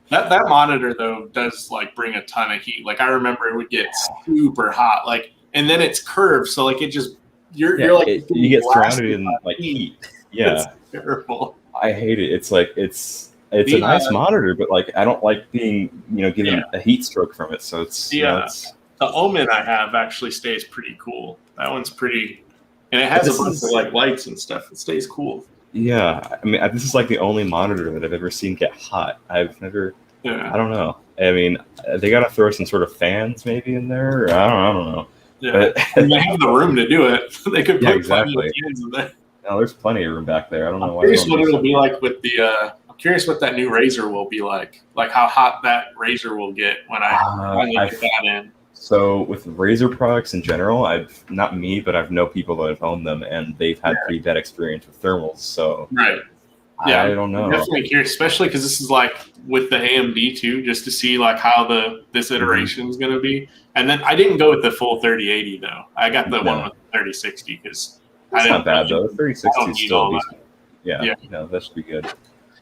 that monitor though does like bring a ton of heat. Like I remember it would get super hot, like, and then it's curved, so like it just you're like you get surrounded in like heat. Yeah, it's terrible. I hate it. It's like it's a nice monitor, but like I don't like being given a heat stroke from it. So it's the Omen I have actually stays pretty cool. That one's pretty, and it has a bunch of like lights and stuff. It stays cool. Yeah, I mean, this is like the only monitor that I've ever seen get hot. I've never. Yeah. I don't know. I mean, they got to throw some sort of fans maybe in there. Or I don't know. Yeah, but, they have the room to do it. They could put exactly. fans in there. No, there's plenty of room back there. I don't know why. I'm curious what it'll be like with the. I'm curious what that new Razer will be like. Like how hot that Razer will get when I get that in. So with Razer products in general, not me, but I've known people that have owned them, and they've had pretty bad experience with thermals. So yeah, I don't know. I'm definitely curious, especially because this is like with the AMD too, just to see like how this iteration is going to be. And then I didn't go with the full 3080 though. I got the one with the 3060 because it's not bad though. The 3060 is still decent. Yeah, that should be good.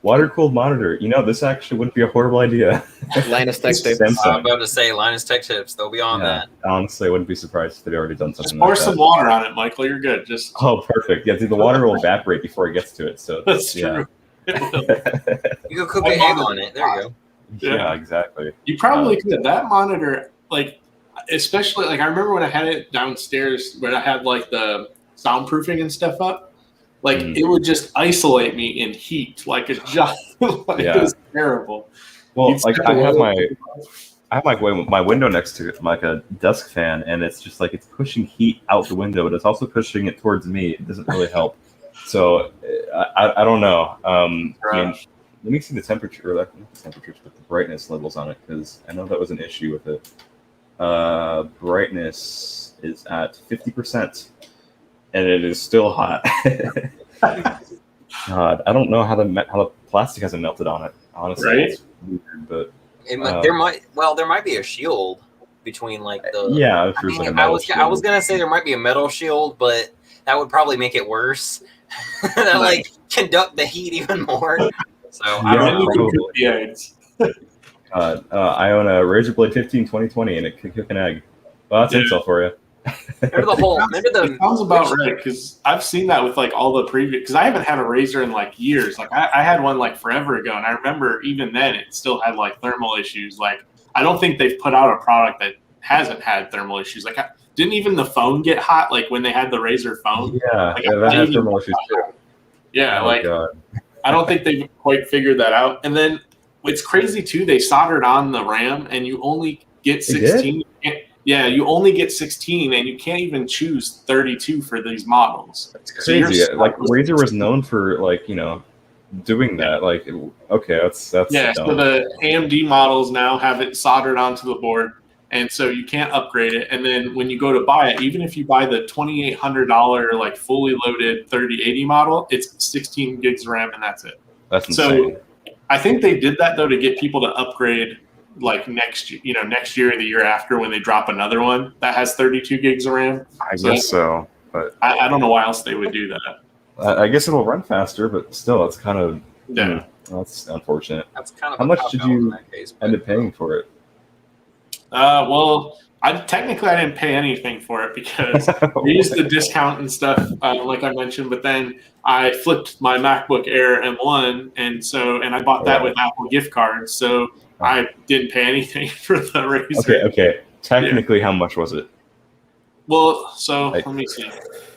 Water cooled monitor. This actually wouldn't be a horrible idea. Linus Tech Tips. I'm about to say Linus Tech Tips. They'll be on that. Honestly, I wouldn't be surprised if they'd already done something. Just pour some water on it, Michael. You're good. Perfect. Yeah, the water will evaporate before it gets to it. So that's true. You can cook an egg on it. There you go. Yeah, exactly. You probably could. That monitor, like, especially like I remember when I had it downstairs, when I had like the soundproofing and stuff up. Like it would just isolate me in heat, like a giant. It was terrible. Well, like I have my window next to it, like a desk fan, and it's just like it's pushing heat out the window, but it's also pushing it towards me. It doesn't really help. So I don't know. I mean, Gosh. let me see the temperature, or not the temperatures, but the brightness levels on it, because I know that was an issue with it. Brightness is at 50%, and it is still hot. God, I don't know how the plastic hasn't melted on it. Honestly, Right? it's weird, but there might be a shield between like the. yeah, if I there's like a mean, metal I shield. was gonna say there might be a metal shield, but that would probably make it worse. That like conduct the heat even more. So I Yeah, don't know. probably. Yeah, it's I own a Razor Blade 15 2020, and it can cook an egg. Well, that's Yeah. intel for you. Remember the whole. Remember It the. sounds about right because I've seen that with like all the previous. Because I haven't had a razor in like years. Like I had one like forever ago, and I remember even then it still had like thermal issues. Like I don't think they've put out a product that hasn't had thermal issues. Like didn't even the phone get hot? Like when they had the Razor phone. Yeah, Like, that has thermal issues too. Yeah, Oh, like God. I don't think they've quite figured that out. And then it's crazy too. They soldered on the RAM, and you only get They did? 16. Yeah, you only get 16, and you can't even choose 32 for these models. It's So you're crazy. stuck Like with Razor was 16. known for doing that. Like, okay, that's Yeah, dumb. so the AMD models now have it soldered onto the board, and so you can't upgrade it. And then when you go to buy it, even if you buy the $2,800 like fully loaded 3080 model, it's 16 gigs of RAM, and that's it. That's insane. So I think they did that though to get people to upgrade like next year or the year after when they drop another one that has 32 gigs of RAM. I So guess so, but I don't know why else they would do that. I guess it'll run faster. But still, it's kind of Yeah. that's unfortunate. That's kind of. How a much cop did out in you that case, end but- up paying for it? Well, I didn't pay anything for it because we used the discount and stuff, like I mentioned. But then I flipped my MacBook Air M1, and I bought that with Apple gift cards, so I didn't pay anything for the Razor. Okay. Technically, how much was it? Well, so let me see.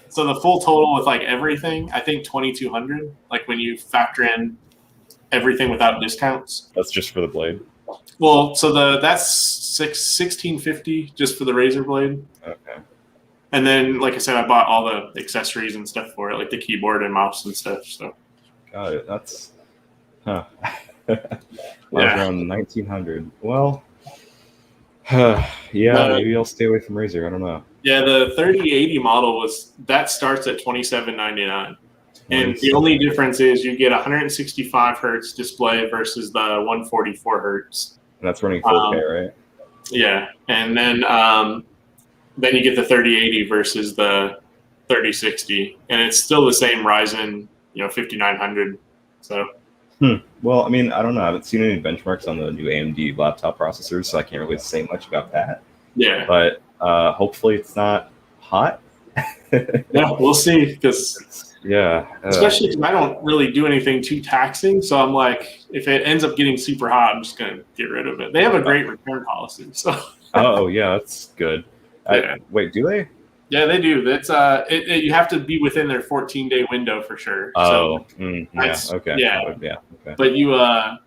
So the full total with like everything, I think 2,200. Like when you factor in everything without discounts. That's just for the blade. Well, so that's $1,650 just for the Razor blade. Okay. And then, like I said, I bought all the accessories and stuff for it, like the keyboard and mouse and stuff. So Got it. That's around 1,900. Well, maybe I'll stay away from Razor. I don't know. Yeah, the 3080 model starts at $2,799. And the only difference is you get 165 hertz display versus the 144 hertz. And that's running 4K, right? Yeah, and then you get the 3080 versus the 3060, and it's still the same Ryzen, 5900. So. Well, I mean, I don't know. I haven't seen any benchmarks on the new AMD laptop processors, so I can't really say much about that. Yeah. But hopefully, it's not hot. Yeah, we'll see. Because especially because I don't really do anything too taxing, so I'm like, if it ends up getting super hot, I'm just gonna get rid of it. They have a great return policy, so. Oh yeah, that's good. Wait, do they? Yeah, they do. That's you have to be within their 14-day window for sure. Okay. Okay. But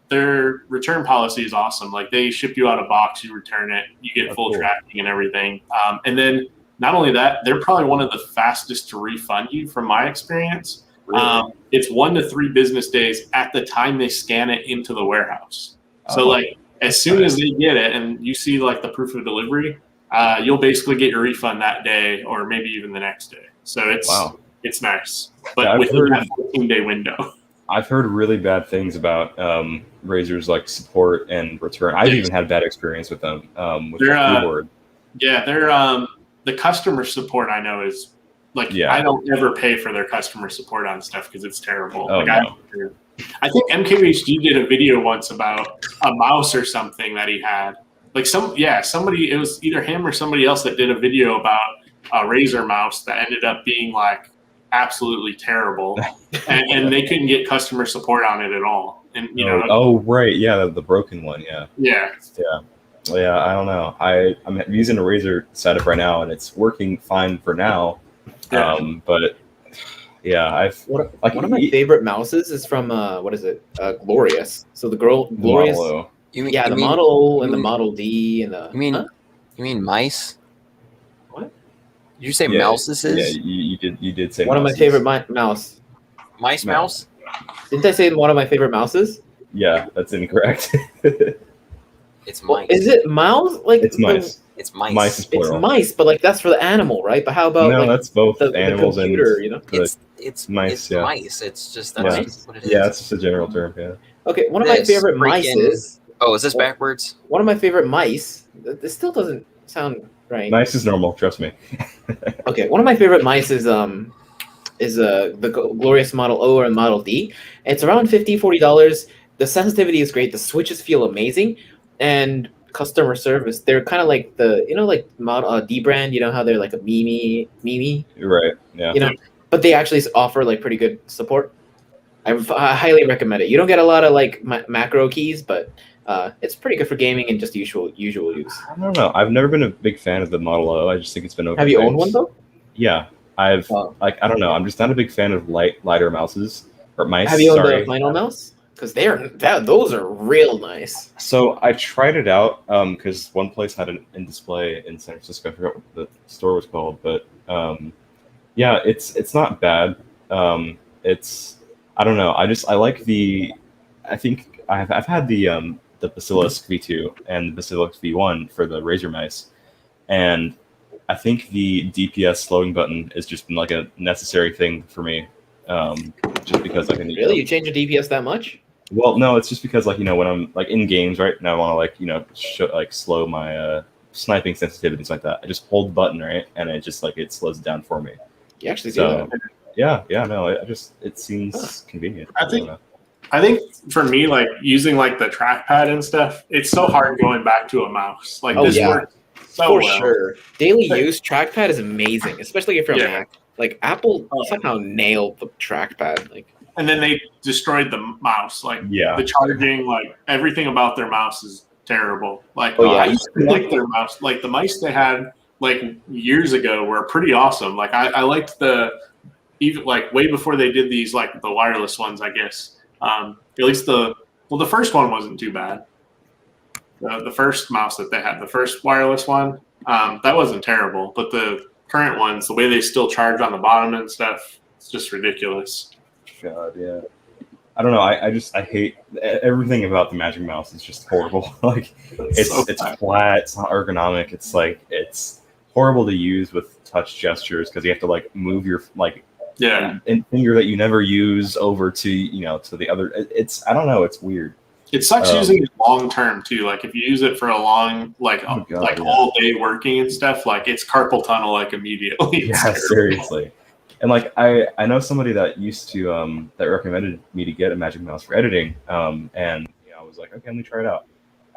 their return policy is awesome. Like they ship you out a box, you return it, you get full tracking and everything. And then not only that, they're probably one of the fastest to refund you from my experience. Really? It's 1 to 3 business days at the time they scan it into the warehouse. So like as soon as they get it and you see like the proof of delivery, you'll basically get your refund that day or maybe even the next day. So it's nice, but within that 14-day window. I've heard really bad things about Razor's like support and return. I've even had a bad experience with them with the keyboard. Yeah, they're the customer support I know is like I don't ever pay for their customer support on stuff because it's terrible. Oh, like, no. I think MKBHD did a video once about a mouse or something that he had. Like somebody, it was either him or somebody else that did a video about a Razer mouse that ended up being like absolutely terrible, and they couldn't get customer support on it at all. And the broken one, yeah. I don't know. I'm using a Razer setup right now, and it's working fine for now. But one of my favorite mouses is from what is it? Glorious. So the Glorious. Model. The Model and the Model D and the. You mean mice? What? Did you say mouses? Yeah, you did say one mouses. of my favorite mouse. Mice No. mouse. Didn't I say one of my favorite mouses? Yeah, that's incorrect. It's Well, mice. is it mouse? Like It's mice. It's mice. Mice is It's plural. mice, but like that's for the animal, right? But how about No, like that's both the animals computer? and You know. the It's mice. It's Yeah. mice. It's just Yeah. that's just what it is. Yeah, it's just a general term. Yeah. Okay, one of my This favorite freaking- mices. Oh, is this backwards? One of my favorite mice. This still doesn't sound right. Nice is normal. Trust me. Okay, one of my favorite mice is the glorious Model O or Model D. It's around $40. The sensitivity is great. The switches feel amazing, and customer service. They're kind of like the like Model D brand. You know how they're like a Mimi. You're right. Yeah. You know, but they actually offer like pretty good support. I highly recommend it. You don't get a lot of like macro keys, but it's pretty good for gaming and just usual use. I don't know. I've never been a big fan of the Model O. I just think it's been overhyped. Have you owned one though? Yeah, I've Oh. I don't know. I'm just not a big fan of lighter mouses or mice. Have you owned sorry. the Final Mouse? Because those are real nice. So I tried it out because one place had an in display in San Francisco. I forgot what the store was called, but yeah, it's not bad. It's I don't know. I like the. I think I've had the Basilisk V2 and the Basilisk V1 for the Razer mice, and I think the DPS slowing button has just been like a necessary thing for me, just because I can. Really, you change your DPS that much? Well, no, it's just because when I'm like in games, right, and I want to slow my sniping sensitivities like that. I just hold the button, right, and it just it slows it down for me. You actually do So that. yeah, no, it seems convenient. I think for me, like using like the trackpad and stuff, it's so hard going back to a mouse. Like Oh, this yeah. works so For well. sure. Daily use trackpad is amazing, especially if you're a Yeah. Mac. Like Apple somehow nailed the trackpad. Like And then they destroyed the mouse. Like Yeah. the charging, like everything about their mouse is terrible. Like Oh, yeah. I used to like their mouse. Like the mice they had like years ago were pretty awesome. Like I liked even like way before they did these like the wireless ones, I guess. At least the first one wasn't too bad. The first mouse that they had, the first wireless one, that wasn't terrible. But the current ones, the way they still charge on the bottom and stuff, it's just ridiculous. God, yeah. I don't know. I hate everything about the Magic Mouse. Is just horrible. Like it's flat. It's not ergonomic. It's horrible to use with touch gestures because you have to move your finger that you never use over to to the other. I don't know. It's weird. It sucks using it long term too. Like if you use it for a long all day working and stuff, it's carpal tunnel immediately. Yeah, seriously. And I know somebody that used to that recommended me to get a Magic Mouse for editing, and I was like, okay, let me try it out.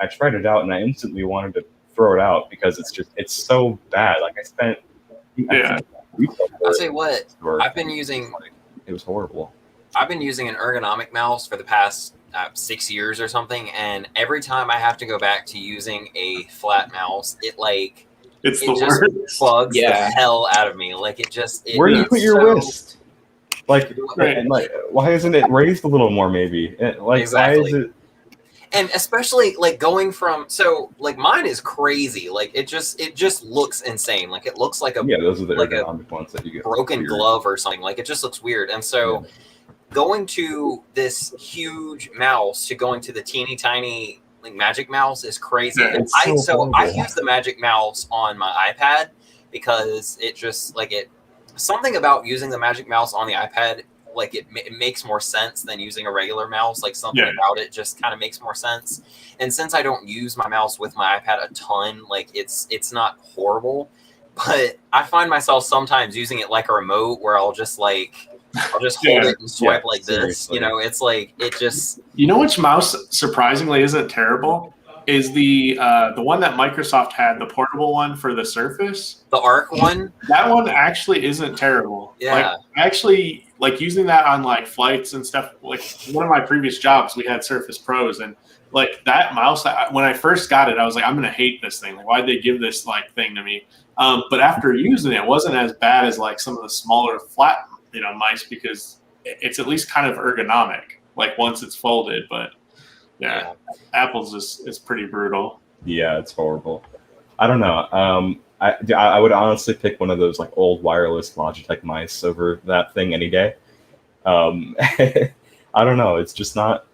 I tried it out, and I instantly wanted to throw it out because it's so bad. I spent I'll tell you what, I've been using. It was horrible. I've been using an ergonomic mouse for the past 6 years or something, and every time I have to go back to using a flat mouse, it just bugs the hell out of me. Where do you put your wrist? Why isn't it raised a little more? Maybe exactly. Why is it? And especially going from mine is crazy. It just looks insane. It looks like those are the ergonomic ones that you get broken glove or something. It just looks weird. And so going to this huge mouse to going to the teeny tiny Magic Mouse is crazy. Yeah, I use the Magic Mouse on my iPad because it just something about using the Magic Mouse on the iPad it makes more sense than using a regular mouse. Something about it just kind of makes more sense. And since I don't use my mouse with my iPad a ton, it's not horrible, but I find myself sometimes using it like a remote where I'll just hold it and swipe this. Seriously. It just. You know which mouse surprisingly isn't terrible is the one that Microsoft had, the portable one for the Surface. The Arc one. That one actually isn't terrible. Yeah. Actually, using that on flights and stuff. One of my previous jobs, we had Surface Pros, and that mouse. When I first got it, I was like, I'm gonna hate this thing. Why'd they give this thing to me? But after using it wasn't as bad as some of the smaller flat mice because it's at least kind of ergonomic once it's folded. But yeah. Apple's is pretty brutal. Yeah, it's horrible. I don't know. I would honestly pick one of those old wireless Logitech mice over that thing any day. I don't know. It's just not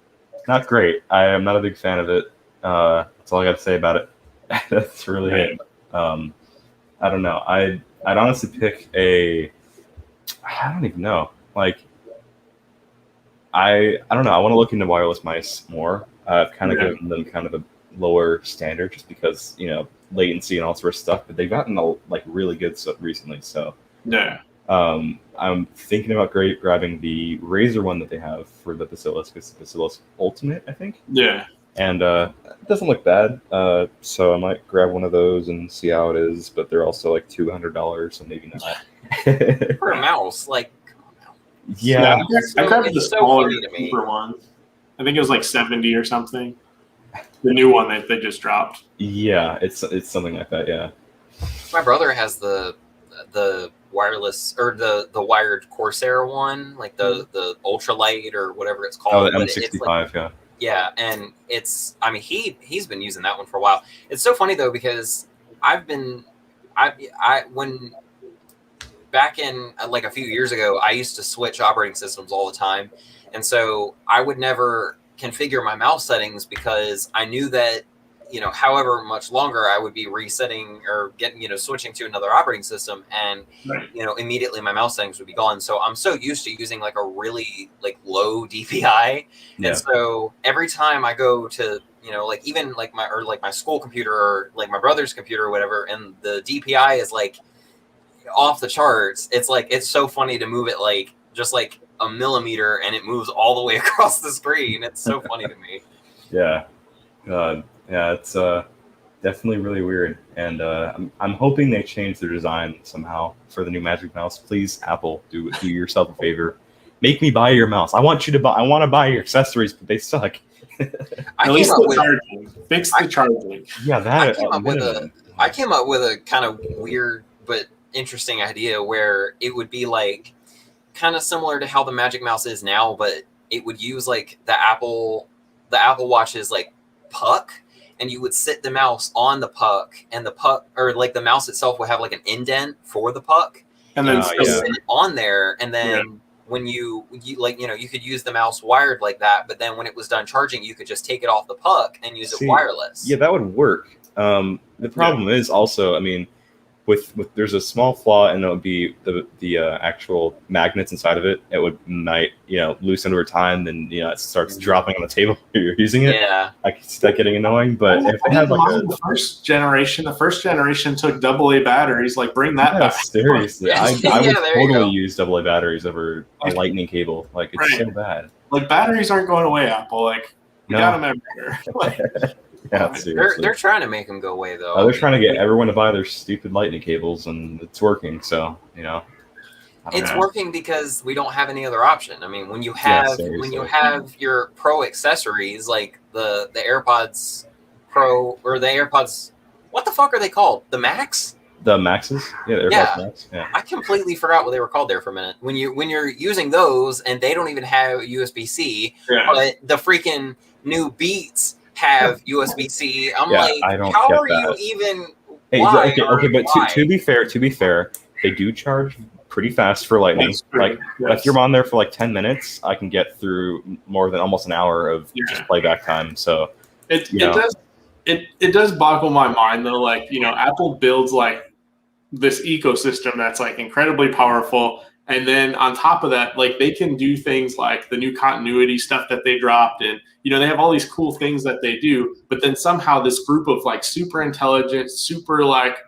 great. I am not a big fan of it. That's all I got to say about it. That's really it. I don't know. I'd honestly pick a. I don't even know. Like, I don't know. I want to look into wireless mice more. I've kind of given them kind of a lower standard just because latency and all sorts of stuff. But they've gotten like really good stuff recently. So Yeah. I'm thinking about grabbing the Razer one that they have for the Basilisk. It's the Basilisk Ultimate, I think. Yeah. And it doesn't look bad. So I might grab one of those and see how it is. But they're also like $200, so maybe not. For a mouse, like. Yeah. I grabbed the so smaller, funny to me. cheaper one. I think it was like 70 or something. The new one that they just dropped. Yeah, it's something like that. Yeah. My brother has the wireless or the wired Corsair one, like the ultralight or whatever it's called. Oh, the M65, like, yeah. Yeah, and I mean he's been using that one for a while. It's so funny though because when back in like a few years ago, I used to switch operating systems all the time, and so I would never configure my mouse settings because I knew that however much longer I would be resetting or getting switching to another operating system, and immediately my mouse settings would be gone. So I'm so used to using like a really like low DPI, and so every time I go to like even like my school computer or like my brother's computer or whatever, and the DPI is like off the charts, it's like it's so funny to move it like just like a millimeter and it moves all the way across the screen. It's so funny to me. Yeah. Yeah, it's definitely really weird, and I'm hoping they change their design somehow for the new Magic Mouse. Please, Apple, do yourself a favor, make me buy your mouse. I want to buy your accessories, but they suck. At least the charging. Fix the charging. Yeah, that. I came up with a kind of weird but interesting idea where it would be like kind of similar to how the Magic Mouse is now, but it would use like the Apple Watch's like puck, and you would sit the mouse on the puck, and the puck or like the mouse itself would have like an indent for the puck, and then sit it on there, and then when you like you could use the mouse wired like that, but then when it was done charging, you could just take it off the puck and use it wireless. Yeah, that would work. The problem is also, I mean, with there's a small flaw, and it would be the actual magnets inside of it. It might loosen over time, and it starts dropping on the table when you're using it. Yeah, I can see that getting annoying. But if they had like the first generation took AA batteries. Like, bring that back. Seriously, I would totally use AA batteries over a lightning cable. Like, it's so bad. Like, batteries aren't going away, Apple. Like, you got them everywhere. Like, yeah, seriously. They're trying to make them go away though. They're trying to get everyone to buy their stupid lightning cables, and it's working. So it's working because we don't have any other option. I mean, when you have your Pro accessories like the AirPods Pro or the AirPods, what the fuck are they called? The Max? The Maxes? Yeah, the AirPods Max. Yeah. I completely forgot what they were called there for a minute. When you're using those and they don't even have USB-C, but the freaking new Beats have USB-C. I'm like, how are you even? Hey, okay, but to be fair, they do charge pretty fast for Lightning. Like, if you're on there for like 10 minutes, I can get through more than almost an hour of just playback time. So it does boggle my mind though. Like, Apple builds like this ecosystem that's like incredibly powerful. And then on top of that, like, they can do things like the new continuity stuff that they dropped, and they have all these cool things that they do. But then somehow this group of like super intelligent, super like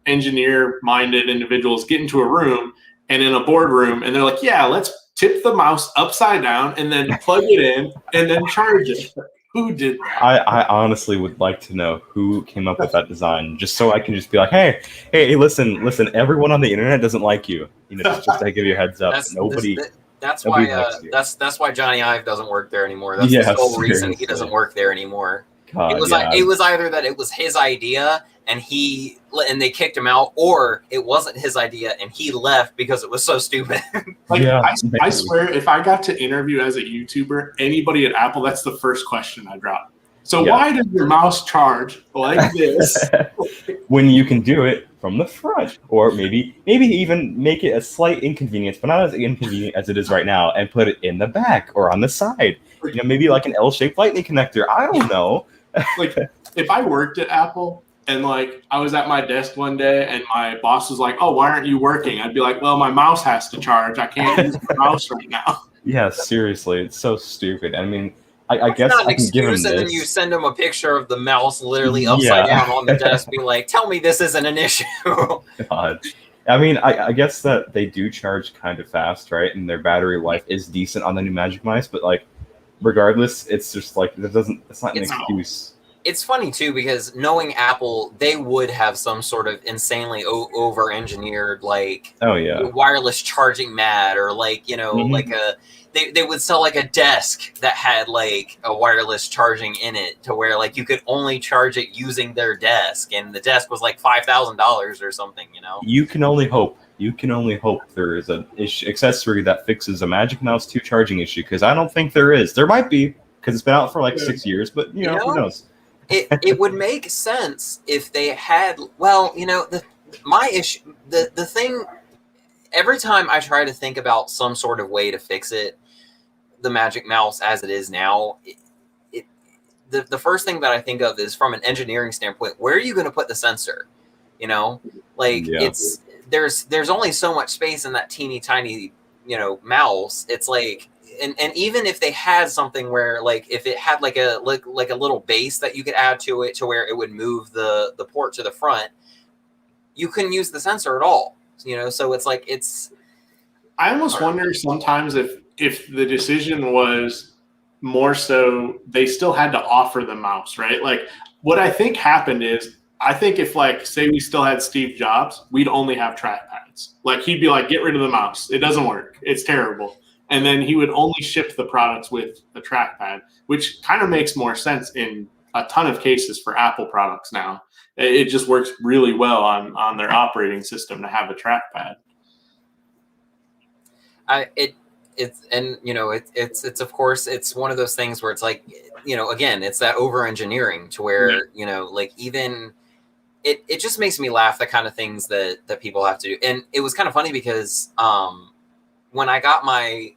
engineer-minded individuals get into a room and in a boardroom, and they're like, "Yeah, let's tip the mouse upside down and then plug it in and then charge it." Who did that? I honestly would like to know who came up with that design, just so I can just be like, hey, listen, everyone on the internet doesn't like you. Just to give you a heads up. That's why Johnny Ive doesn't work there anymore. That's the sole reason he doesn't work there anymore. God, it was either that it was his idea and they kicked him out, or it wasn't his idea and he left because it was so stupid. I swear, if I got to interview as a YouTuber anybody at Apple, that's the first question I drop. So why does your mouse charge like this? When you can do it from the front, or maybe even make it a slight inconvenience, but not as inconvenient as it is right now, and put it in the back or on the side. You know, maybe like an L-shaped lightning connector. I don't know. Like, if I worked at Apple and like I was at my desk one day and my boss was like, "Oh, why aren't you working?" I'd be like, "Well, my mouse has to charge. I can't use my mouse right now." Yeah, seriously, it's so stupid. I mean, I It's guess not an I can give him excuse, and then you this. send them a picture of the mouse literally upside down on the desk, be like, "Tell me this isn't an issue." God. I mean, I guess that they do charge kind of fast, right? And their battery life is decent on the new Magic Mice, but like, regardless, it's just like it's not an excuse. It's funny too, because knowing Apple, they would have some sort of insanely over-engineered like Oh yeah, wireless charging mat, or like, you know, Mhm. like they would sell like a desk that had like a wireless charging in it, to where like you could only charge it using their desk, and the desk was like $5,000 or something, you know. you can only hope. You can only hope there is an accessory that fixes a Magic Mouse 2 charging issue, because I don't think there is. There might be, because it's been out for like 6 years, but you know, who knows? It would make sense if they had, well, you know, my issue, the thing, every time I try to think about some sort of way to fix it, the Magic Mouse as it is now, the first thing that I think of is, from an engineering standpoint, where are you going to put the sensor? You know, like Yeah. there's only so much space in that teeny tiny, you know, mouse. It's like, and even if they had something where, like, if it had like a little base that you could add to it, to where it would move the port to the front, you couldn't use the sensor at all. You know, so it's like, it's. I almost wonder sometimes if the decision was more so they still had to offer the mouse, right? Like, what I think happened is, I think if, like, say we still had Steve Jobs, we'd only have trackpads. Like, he'd be like, "Get rid of the mouse. It doesn't work. It's terrible." And then he would only ship the products with a trackpad, which kind of makes more sense in a ton of cases for Apple products now. It just works really well on their operating system to have a trackpad. It's, and you know, it's of course, it's one of those things where it's like, you know, again, it's that over engineering, to where, you know, like, even it just makes me laugh, the kind of things that people have to do. And it was kind of funny because when I got my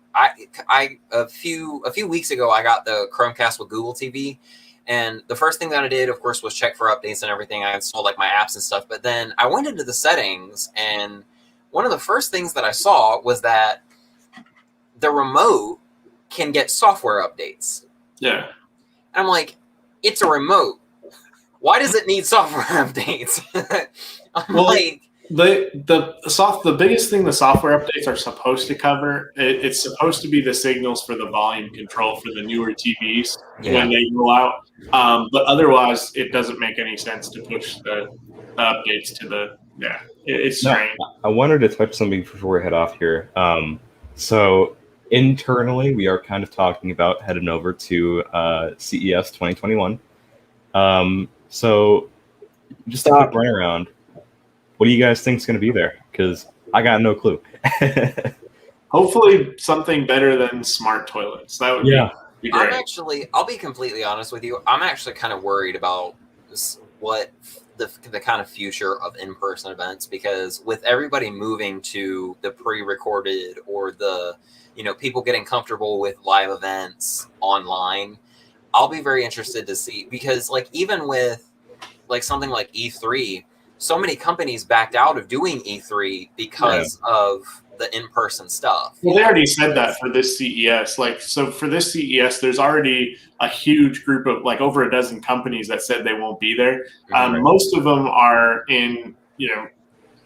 a few weeks ago, I got the Chromecast with Google TV. And the first thing that I did, of course, was check for updates and everything. I installed like my apps and stuff. But then I went into the settings, and one of the first things that I saw was that the remote can get software updates. Yeah. And I'm like, it's a remote. Why does it need software updates? Like, the biggest thing the software updates are supposed to cover, it's supposed to be the signals for the volume control for the newer TVs when they go out. But otherwise, it doesn't make any sense to push the updates to the it's strange. I wanted to touch something before we head off here. So internally, we are kind of talking about heading over to CES 2021. So just a quick run around. What do you guys think is going to be there? Because I got no clue. Hopefully something better than smart toilets. That would be great. I'll be completely honest with you. I'm actually kind of worried about what the kind of future of in-person events, because with everybody moving to the pre-recorded, or the, you know, people getting comfortable with live events online, I'll be very interested to see, because like, even with like something like E3, so many companies backed out of doing E3 because of the in-person stuff. Well, they already said that for this CES. Like, so for this CES, there's already a huge group of like over a dozen companies that said they won't be there. Most of them are in, you know,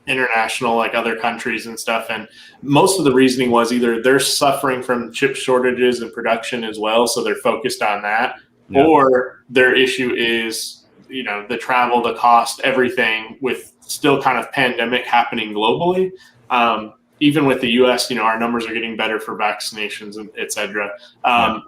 international, like other countries and stuff. And most of the reasoning was either they're suffering from chip shortages and production as well, so they're focused on that, or their issue is, you know, the travel, the cost, everything, with still kind of pandemic happening globally. Even with the U.S., you know, our numbers are getting better for vaccinations, and et cetera.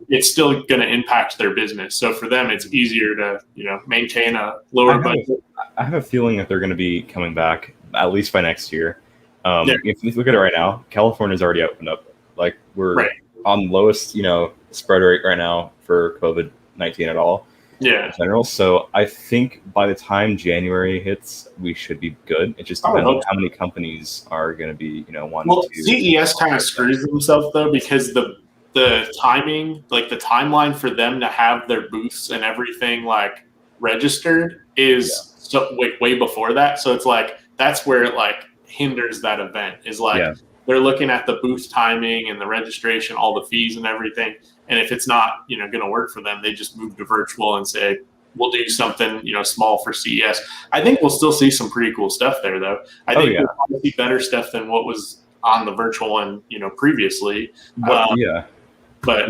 It's still going to impact their business. So for them, it's easier to, you know, maintain a lower budget. I have a feeling that they're going to be coming back at least by next year. If you look at it right now, California's already opened up. Like, we're on the lowest, you know, spread rate right now for COVID-19 at all. Yeah. in general. So I think by the time January hits, we should be good. It just I would depends on hope how many companies are going to be, wanting Well, to. CES kind of screws themselves though because the timing, like the timeline for them to have their booths and everything like registered is so way before that. So it's like that's where it like hinders that event. Is like Yeah. they're looking at the booth timing and the registration, all the fees and everything. And if it's not going to work for them, they just move to virtual and say we'll do something small for CES. I think we'll still see some pretty cool stuff there though. I think we'll probably see better stuff than what was on the virtual one, previously. But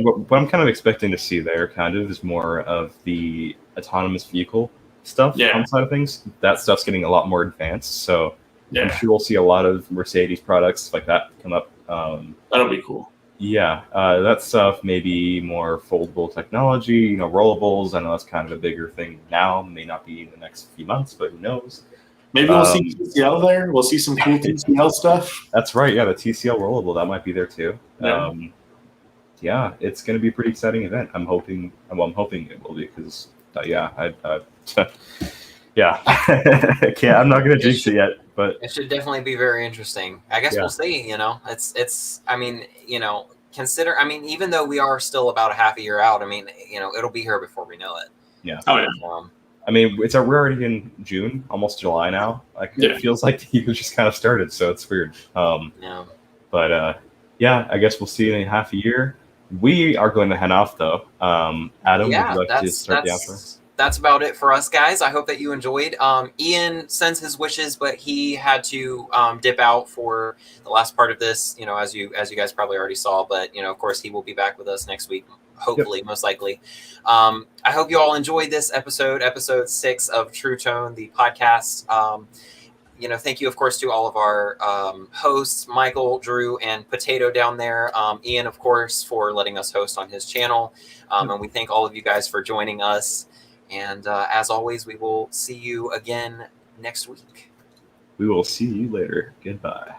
what I'm kind of expecting to see there kind of is more of the autonomous vehicle stuff on the side of things. That stuff's getting a lot more advanced. So I'm sure we'll see a lot of Mercedes products like that come up. That'll be cool. Yeah, that stuff may be more foldable technology, rollables. I know that's kind of a bigger thing now. May not be in the next few months, but who knows? Maybe we'll see TCL there. We'll see some cool TCL stuff. That's right. Yeah, the TCL rollable, that might be there too. Yeah, it's going to be a pretty exciting event. I'm hoping it will be because, yeah, I'm not going to jinx it yet, but it should definitely be very interesting. I guess we'll see. It's. I mean, consider. I mean, even though we are still about a half a year out, I mean, it'll be here before we know it. Yeah. Oh yeah. I mean, we're already in June, almost July now. Like it feels like the year just kind of started, so it's weird. Yeah. But yeah, I guess we'll see you in a half a year. We are going to head off though. Adam, would you like to start the outro? That's about it for us, guys. I hope that you enjoyed. Ian sends his wishes, but he had to dip out for the last part of this. As you guys probably already saw. But of course, he will be back with us next week. Hopefully, most likely. I hope you all enjoyed this episode 6 of True Tone, the podcast. Thank you, of course, to all of our hosts, Michael, Drew, and Potato down there. Ian, of course, for letting us host on his channel. And we thank all of you guys for joining us. And as always, we will see you again next week. We will see you later. Goodbye.